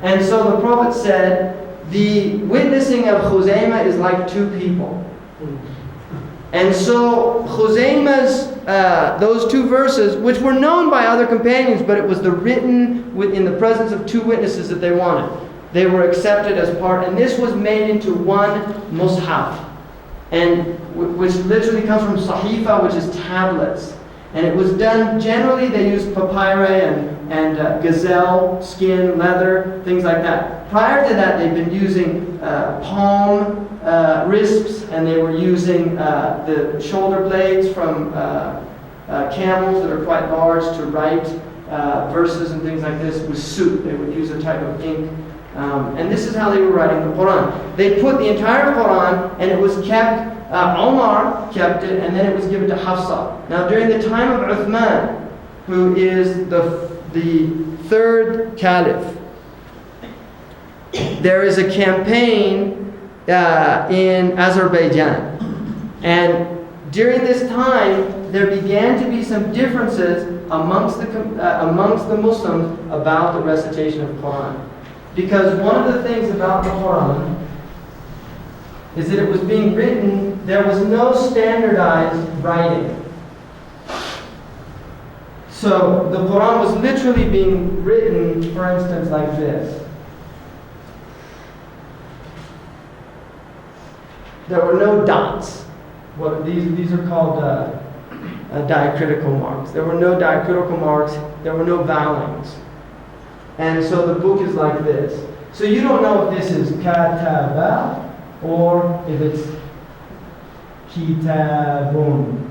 And so the Prophet said, the witnessing of Khuzaymah is like 2 people. And so Khuzaymah's, those 2 verses, which were known by other companions, but it was the written in the presence of 2 witnesses that they wanted. They were accepted as part, and this was made into one mushaf, and which literally comes from sahifa, which is tablets. And it was done, generally they used papyri and gazelle, skin, leather, things like that. Prior to that, they'd been using palm risps, and they were using the shoulder blades from camels that are quite large to write verses and things like this with soot. They would use a type of ink. And this is how they were writing the Quran. They put the entire Quran, and it was kept, Omar kept it, and then it was given to Hafsa. Now during the time of Uthman, who is the 3rd caliph, there is a campaign in Azerbaijan. And during this time, there began to be some differences amongst the Muslims about the recitation of Quran. Because one of the things about the Quran is that it was being written, there was no standardized writing. So the Quran was literally being written, for instance, like this. There were no dots. These are called diacritical marks. There were no diacritical marks. There were no vowelings. And so the book is like this. So you don't know if this is kataba or if it's kitabun.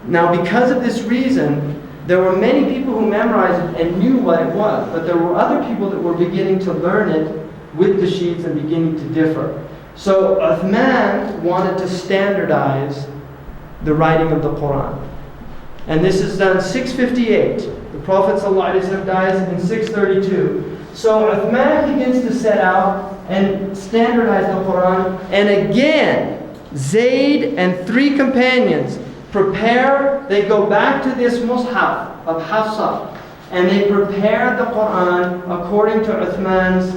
Now, because of this reason, there were many people who memorized it and knew what it was, but there were other people that were beginning to learn it with the sheets and beginning to differ. So Uthman wanted to standardize the writing of the Qur'an. And this is done 658. The Prophet ﷺ dies in 632. So Uthman begins to set out and standardize the Qur'an. And again, Zayd and 3 companions prepare, they go back to this mushaf of Hafsa, and they prepare the Qur'an according to Uthman's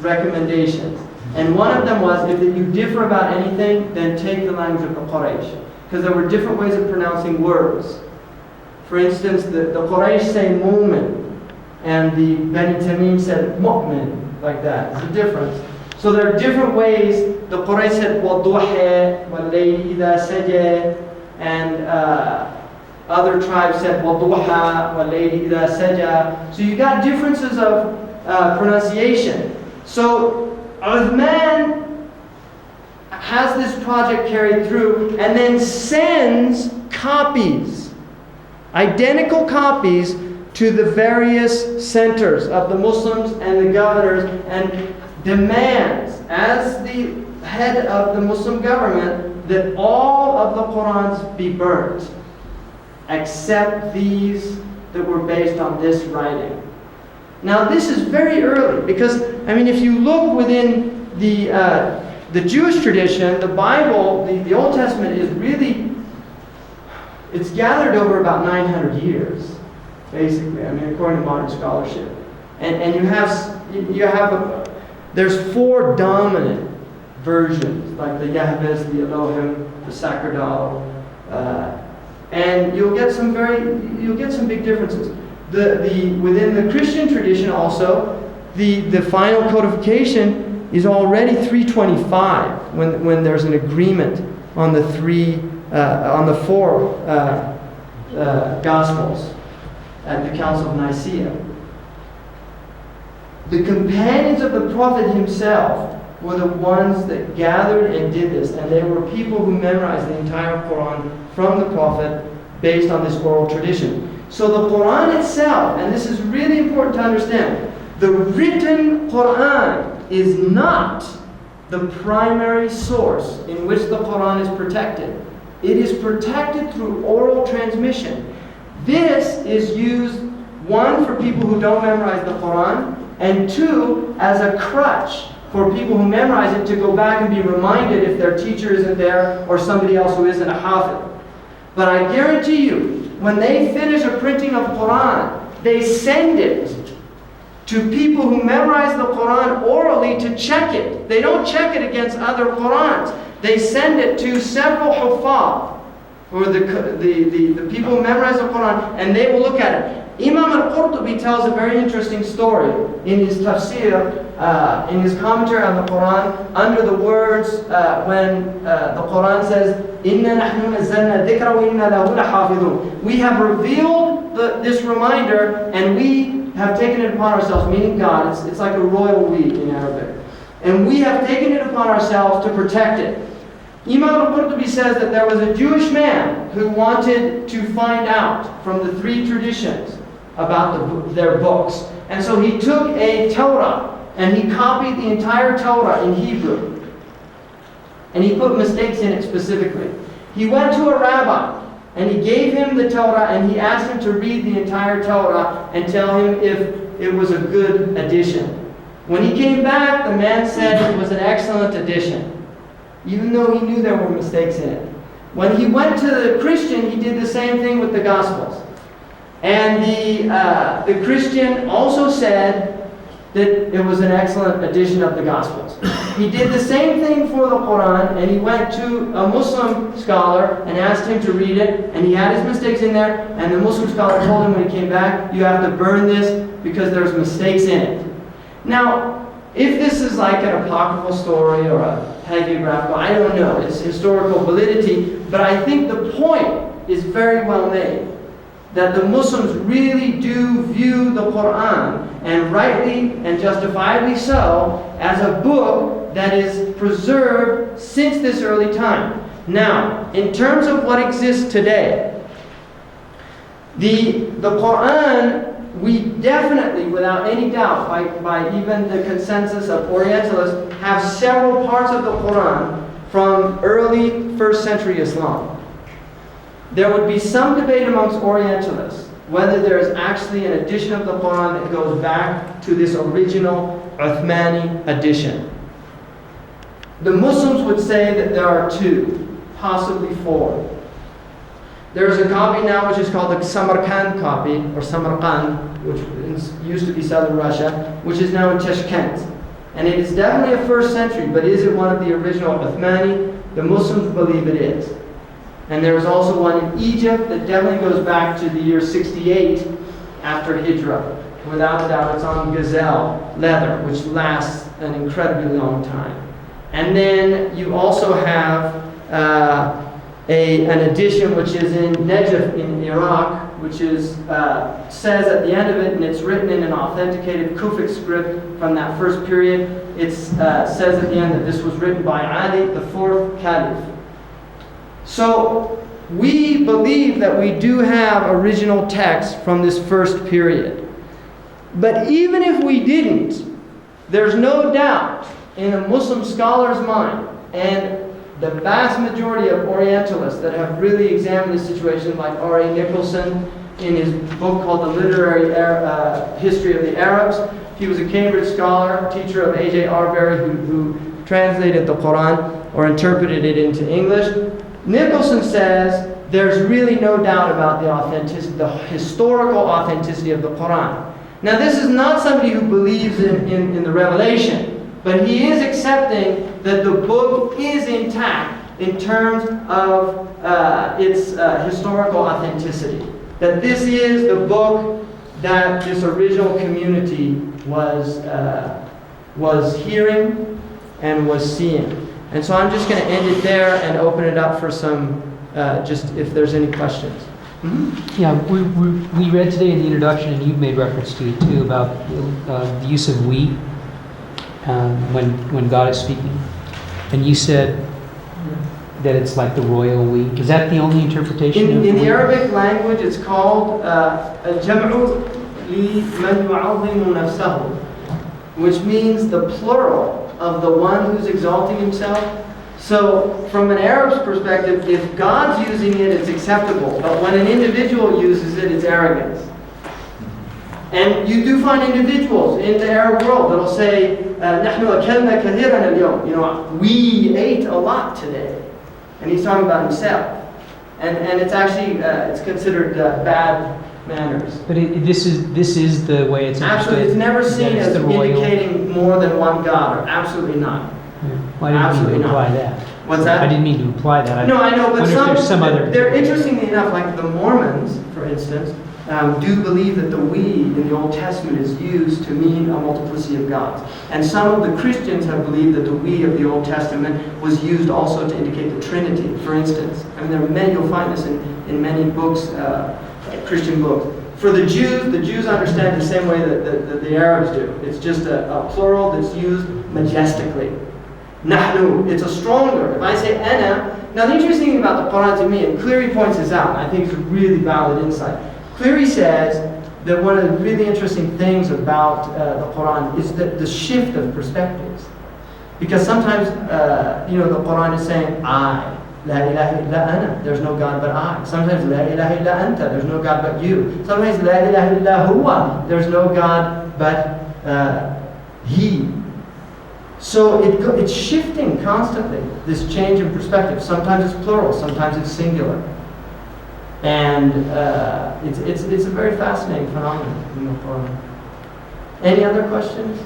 recommendations. And one of them was, if you differ about anything, then take the language of the Quraysh. Because there were different ways of pronouncing words. For instance, the Quraysh say mu'min, and the Bani Tamim said mu'min, like that. It's a difference. So there are different ways. The Quraysh said وَالضُّحَى وَاللَّيْلِ إِذَا سَجَى, and other tribes said وَالضُّحَى وَاللَّيْلِ إِذَا سَجَى. So you got differences of pronunciation. So Uthman has this project carried through and then sends copies, identical copies, to the various centers of the Muslims and the governors, and demands, as the head of the Muslim government, that all of the Qur'ans be burnt, except these that were based on this writing. Now this is very early, because, I mean, if you look within the Jewish tradition, the Bible, the Old Testament is really, it's gathered over about 900 years, basically, I mean, according to modern scholarship. And you have there's 4 dominant versions, like the Yahweh, the Elohim, the Sacerdotal, and you'll get some big differences. Within the Christian tradition also, the final codification is already 325 when there's an agreement on the 4 Gospels at the Council of Nicaea. The companions of the Prophet himself were the ones that gathered and did this, and they were people who memorized the entire Quran from the Prophet based on this oral tradition. So the Quran itself, and this is really important to understand, the written Quran is not the primary source in which the Quran is protected. It is protected through oral transmission. This is used, 1, for people who don't memorize the Quran, and 2, as a crutch for people who memorize it to go back and be reminded if their teacher isn't there or somebody else who isn't a hafiz. But I guarantee you, when they finish a printing of Quran, they send it to people who memorize the Quran orally to check it. They don't check it against other Qurans. They send it to several huffaz, or the people who memorize the Quran, and they will look at it. Imam al-Qurtubi tells a very interesting story in his tafsir, in his commentary on the Quran, under the words when the Quran says, "Inna nahnu nazzalna dhikra wa inna lahu lahafidhun." We have revealed this reminder, and we have taken it upon ourselves, meaning God. It's like a royal we in Arabic. And we have taken it upon ourselves to protect it. Imam al-Qurtubi says that there was a Jewish man who wanted to find out from the 3 traditions about their books. And so he took a Torah and he copied the entire Torah in Hebrew. And he put mistakes in it specifically. He went to a rabbi and he gave him the Torah and he asked him to read the entire Torah and tell him if it was a good addition. When he came back, the man said it was an excellent addition, even though he knew there were mistakes in it. When he went to the Christian, he did the same thing with the Gospels. And the Christian also said that it was an excellent edition of the Gospels. He did the same thing for the Quran, and he went to a Muslim scholar and asked him to read it, and he had his mistakes in there, and the Muslim scholar told him when he came back, you have to burn this because there's mistakes in it. Now, if this is like an apocryphal story or a hagiographical, I don't know, it's historical validity, but I think the point is very well made. that the Muslims really do view the Qur'an, and rightly and justifiably so, as a book that is preserved since this early time. Now, in terms of what exists today, the Qur'an, we definitely, without any doubt, by even the consensus of Orientalists, have several parts of the Qur'an from early 1st century Islam. There would be some debate amongst Orientalists whether there is actually an edition of the Qur'an that goes back to this original Uthmani edition. The Muslims would say that there are 2, possibly 4. There's a copy now which is called the Samarkand copy, or Samarkand, which used to be southern Russia, which is now in Tashkent. And it is definitely a 1st century, but is it one of the original Uthmani? The Muslims believe it is. And there is also one in Egypt that definitely goes back to the year 68 after Hijrah. Without a doubt, it's on gazelle leather, which lasts an incredibly long time. And then you also have an edition which is in Najaf in Iraq, which is says at the end of it, and it's written in an authenticated Kufic script from that first period. It says at the end that this was written by Ali, the 4th Caliph. So we believe that we do have original text from this first period. But even if we didn't, there's no doubt in a Muslim scholar's mind, and the vast majority of Orientalists that have really examined the situation, like R.A. Nicholson in his book called The Literary History of the Arabs. He was a Cambridge scholar, teacher of A.J. Arbery, who translated the Qur'an or interpreted it into English. Nicholson says there's really no doubt about the authenticity, the historical authenticity of the Qur'an. Now, this is not somebody who believes in the revelation, but he is accepting that the book is intact in terms of its historical authenticity. That this is the book that this original community was hearing and was seeing. And so I'm just going to end it there and open it up for some, just if there's any questions. Mm-hmm. Yeah, we read today in the introduction, and you made reference to it too, about the use of we when God is speaking. And you said that it's like the royal we. Is that the only interpretation? In the Arabic language, it's called al-jam'u liman yu'azzimu nafsahu, which means the plural of the one who's exalting himself. So from an Arab's perspective, if God's using it, it's acceptable. But when an individual uses it, it's arrogance. And you do find individuals in the Arab world that'll say, نحن أكلنا كثيرا اليوم. You know, we ate a lot today. And he's talking about himself. And it's actually, it's considered bad manners. But this is the way it's understood. Absolutely, it's never seen as indicating more than one God, or absolutely not. Well, I didn't mean to imply that. What's that? I didn't mean to imply that. No, I know, but some other. They're interestingly enough, like the Mormons, for instance, do believe that the we in the Old Testament is used to mean a multiplicity of gods. And some of the Christians have believed that the we of the Old Testament was used also to indicate the Trinity, for instance. I mean, there are many, you'll find this in many books, Christian books. For the Jews understand the same way that the Arabs do. It's just a plural that's used majestically. Nahnu, it's a stronger. If I say ana, now the interesting thing about the Qur'an to me, and Cleary points this out, and I think it's a really valid insight. Cleary says that one of the really interesting things about the Qur'an is the shift of perspectives. Because sometimes, the Qur'an is saying, I. La ilaha illa ana, there's no God but I. Sometimes la ilaha illa anta, there's no God but you. Sometimes la ilaha illa huwa, there's no God but he. So it's shifting constantly, this change in perspective. Sometimes it's plural, sometimes it's singular. And it's a very fascinating phenomenon in the Quran. Any other questions?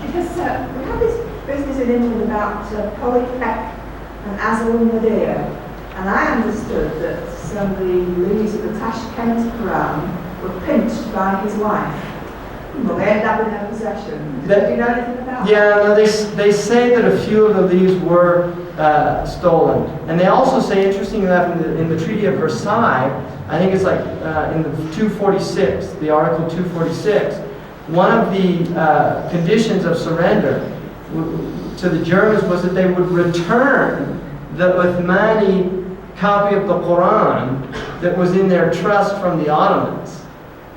Because we have this business in England about polypec and Azal Nadir, and I understood that some of the leaders of the Tashkent Quran were pinched by his wife. Well, they ended up in their possession. Do you know anything about that? Yeah, no, they say that a few of the leaves were stolen. And they also say, interestingly enough, in the Treaty of Versailles, I think it's like in the 246, the Article 246, one of the conditions of surrender to the Germans was that they would return the Uthmani copy of the Qur'an that was in their trust from the Ottomans.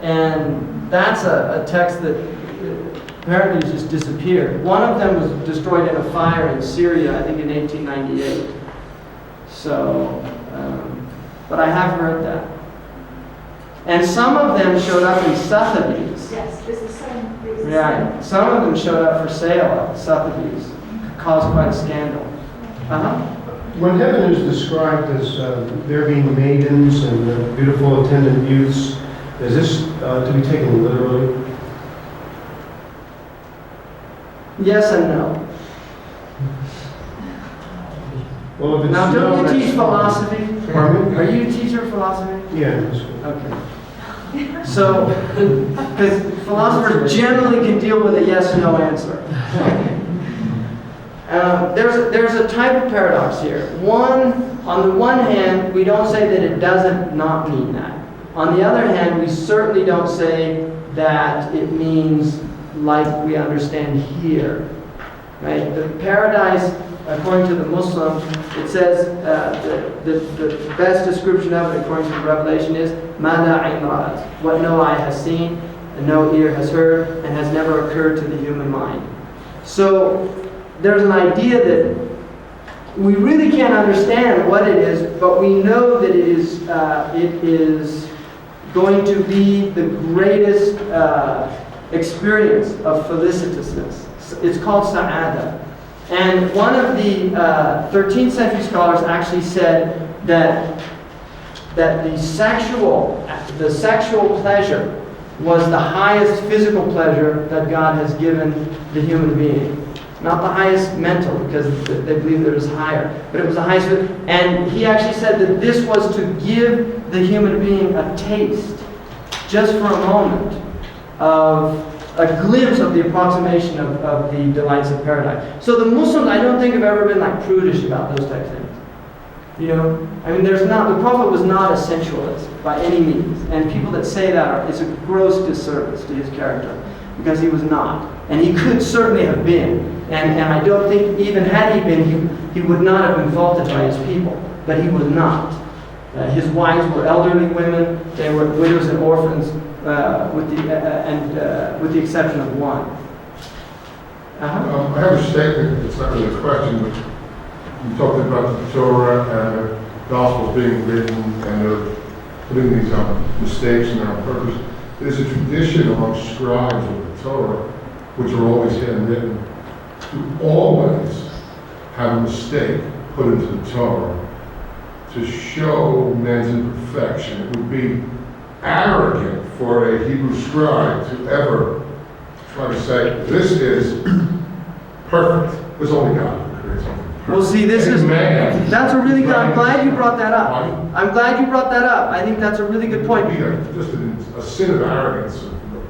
And that's a text that apparently just disappeared. One of them was destroyed in a fire in Syria, I think in 1898. So, but I have heard that. And some of them showed up in Sotheby's. Yes, it's the same. Yeah, some of them showed up for sale at Sotheby's. Caused quite a scandal. When heaven is described as there being maidens and beautiful attendant youths, is this to be taken literally? Yes and no. Well, if it's Now, don't you no, teach that's- philosophy? Pardon me? Are you a teacher of philosophy? Yeah, that's good. Okay. So, because philosophers generally can deal with a yes/no answer. There's a type of paradox here. On the one hand, we don't say that it doesn't not mean that. On the other hand, we certainly don't say that it means like we understand here. Right? The paradise, according to the Muslims, it says the best description of it, according to the Revelation, is "Ma la ayn ra'at," what no eye has seen, and no ear has heard, and has never occurred to the human mind. So there's an idea that we really can't understand what it is, but we know that it is going to be the greatest experience of felicitousness. It's called sa'ada. And one of the 13th century scholars actually said that the sexual pleasure was the highest physical pleasure that God has given the human being. Not the highest mental, because they believe there is higher, but it was the highest. And he actually said that this was to give the human being a taste, just for a moment, of a glimpse of the approximation of the delights of paradise. So the Muslims, I don't think, have ever been like prudish about those types of things. You know, I mean, the Prophet was not a sensualist by any means, and people that say that is a gross disservice to his character, because he was not, and he could certainly have been, and I don't think even had he been, he would not have been vaulted by his people, but he was not. His wives were elderly women; they were widows and orphans, with the exception of one. I have a statement. It's not really a question, but you talked about the Torah and the Gospels being written and they're putting these mistakes in on purpose. There's a tradition among scribes of the Torah, which are always handwritten, to always have a mistake put into the Torah to show men's imperfection. It would be arrogant for a Hebrew scribe to ever try to say, this is perfect. There's only God who creates something perfect. Well, see, that's a really good, I'm glad you brought that up. I'm glad you brought that up. I think that's a really good point. Just a sin of arrogance.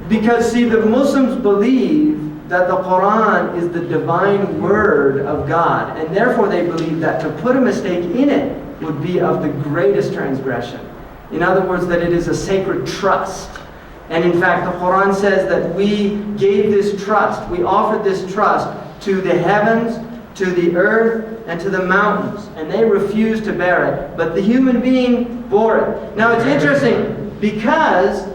Because, see, the Muslims believe that the Qur'an is the divine word of God, and therefore they believe that to put a mistake in it would be of the greatest transgression. In other words, that it is a sacred trust. And in fact, the Qur'an says that we gave this trust, we offered this trust to the heavens, to the earth, and to the mountains, and they refused to bear it, but the human being bore it. Now it's interesting, because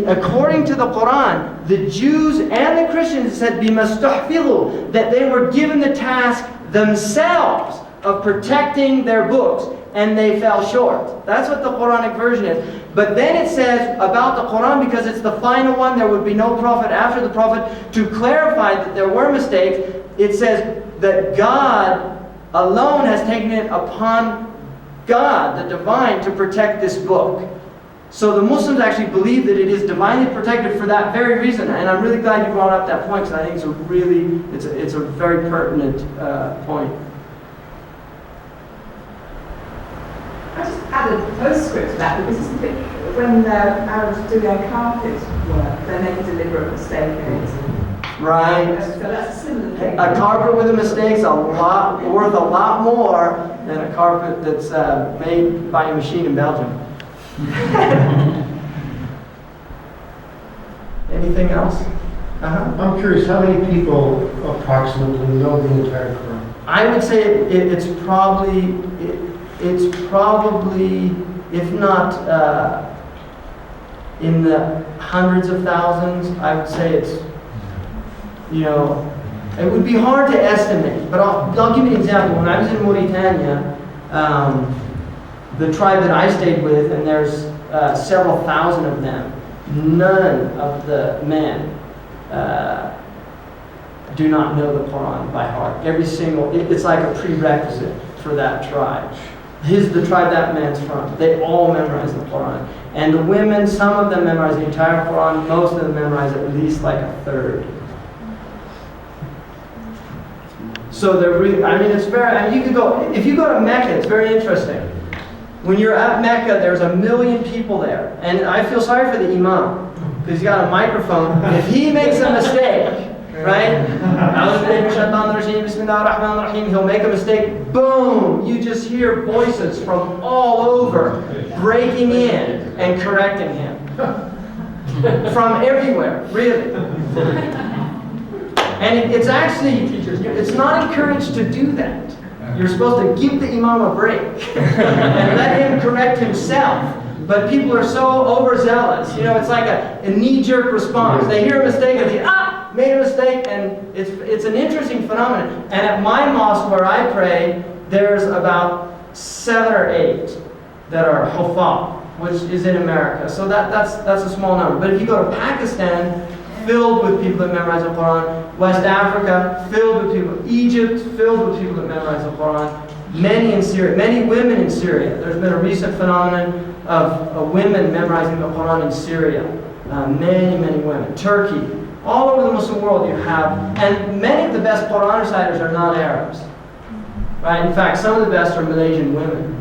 according to the Qur'an, the Jews and the Christians said بِمَسْتُحْفِظُوا, that they were given the task themselves of protecting their books, and they fell short. That's what the Quranic version is. But then it says about the Qur'an, because it's the final one, there would be no prophet after the prophet, to clarify that there were mistakes, it says that God alone has taken it upon God, the divine, to protect this book. So the Muslims actually believe that it is divinely protected for that very reason, and I'm really glad you brought up that point, because I think it's a very pertinent point. I just added a postscript to that, because isn't it, when the Arabs do their carpet work, they make a deliberate mistake in it. right? So that's a similar thing. A carpet with a mistake's worth a lot more than a carpet that's made by a machine in Belgium. Anything else? I'm curious, how many people approximately know the entire Quran? I would say it's probably, if not in the hundreds of thousands, I would say it's, it would be hard to estimate. But I'll give you an example. When I was in Mauritania, the tribe that I stayed with, and there's several thousand of them, none of the men do not know the Quran by heart. Every single, it's like a prerequisite for that tribe. The tribe that man's from, they all memorize the Quran. And the women, some of them memorize the entire Quran, most of them memorize at least like a third. So they're really, it's very, you could go, if you go to Mecca, it's very interesting. When you're at Mecca, there's 1 million people there. And I feel sorry for the imam, because he's got a microphone. If he makes a mistake, right? He'll make a mistake. Boom! You just hear voices from all over breaking in and correcting him. From everywhere, really. And it's actually, it's not encouraged to do that. You're supposed to give the imam a break and let him correct himself. But people are so overzealous. It's like a knee-jerk response. They hear a mistake and they, made a mistake, and it's an interesting phenomenon. And at my mosque where I pray, there's about 7 or 8 that are huffaz, which is in America. So that's a small number. But if you go to Pakistan, filled with people that memorize the Quran. West Africa, filled with people. Egypt, filled with people that memorize the Quran. Many in Syria, many women in Syria. There's been a recent phenomenon of women memorizing the Quran in Syria. Many women. Turkey. All over the Muslim world you have, and many of the best Quran reciters are not Arabs. Right? In fact, some of the best are Malaysian women.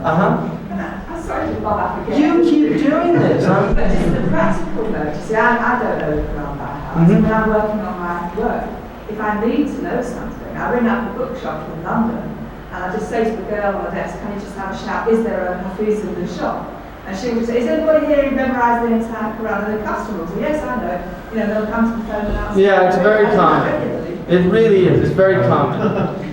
I'm sorry to bob up again. You keep doing this. But just the practical note, you see, I don't know the Quran by heart. When I'm working on my work, if I need to know something, I ring up a bookshop in London, and I just say to the girl on the desk, can you just have a shout, is there a Hafiz in the shop? And she would say, is anybody here who memorised the entire Quran? And the customer will say, yes, I know. They'll come to the phone and ask. Yeah, it's very common. It really is. It's very common.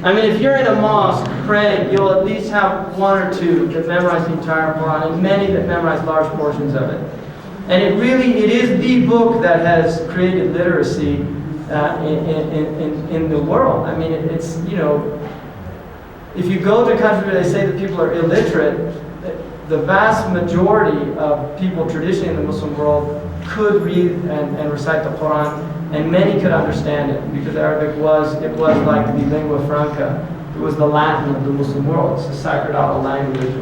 If you're in a mosque praying, you'll at least have 1 or 2 that memorize the entire Quran, and many that memorize large portions of it. And it is the book that has created literacy in the world. It's if you go to countries where they say that people are illiterate, the vast majority of people traditionally in the Muslim world could read and recite the Quran, and many could understand it, because Arabic was like the lingua franca. It was the Latin of the Muslim world. It's a sacerdotal language.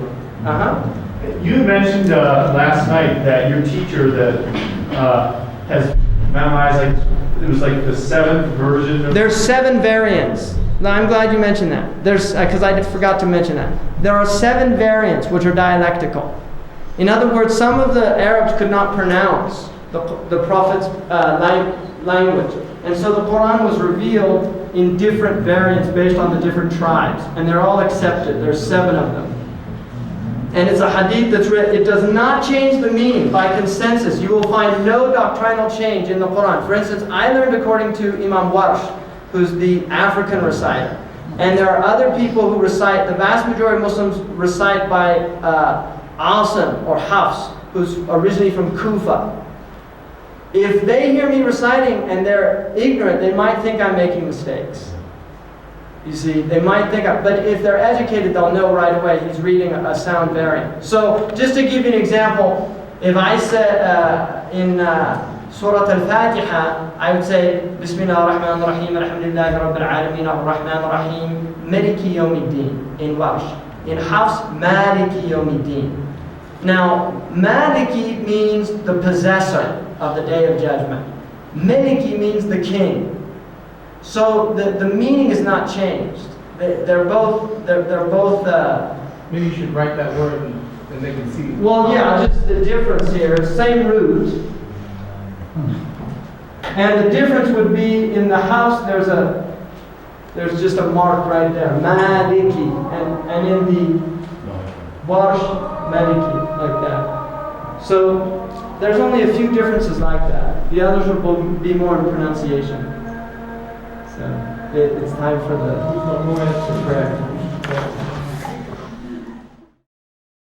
You mentioned last night that your teacher that has memorized, it was like the 7th version of... There's 7 variants. No, I'm glad you mentioned that. Because I forgot to mention that. There are 7 variants which are dialectical. In other words, some of the Arabs could not pronounce the Prophet's language. And so the Quran was revealed in different variants based on the different tribes. And they're all accepted. There's 7 of them. And it's a hadith that's written. It does not change the meaning. By consensus, you will find no doctrinal change in the Quran. For instance, I learned according to Imam Warsh, who's the African reciter. And there are other people who recite, the vast majority of Muslims recite by Asim or Hafs, who's originally from Kufa. If they hear me reciting and they're ignorant, they might think I'm making mistakes. You see, they might think, but if they're educated, they'll know right away he's reading a sound variant. So, just to give you an example, if I said in Surah Al-Fatiha, I would say, Bismillah ar-Rahman ar-Rahim, Alhamdulillahi Rabbil Alameen, ar-Rahman ar-Rahim, Maliki Yawmiddin, in Warsh. In Hafs, Maliki Yawmiddin. Now, Maliki means the possessor of the Day of Judgment. Maliki means the king. So the meaning is not changed. They're both. Maybe you should write that word and they can see. Well, yeah, just the difference here. Same root. And the difference would be in the house, there's just a mark right there, Maliki, and in the Warsh, Maliki, like that. So there's only a few differences like that. The others will be more in pronunciation. So it's time for the prayer.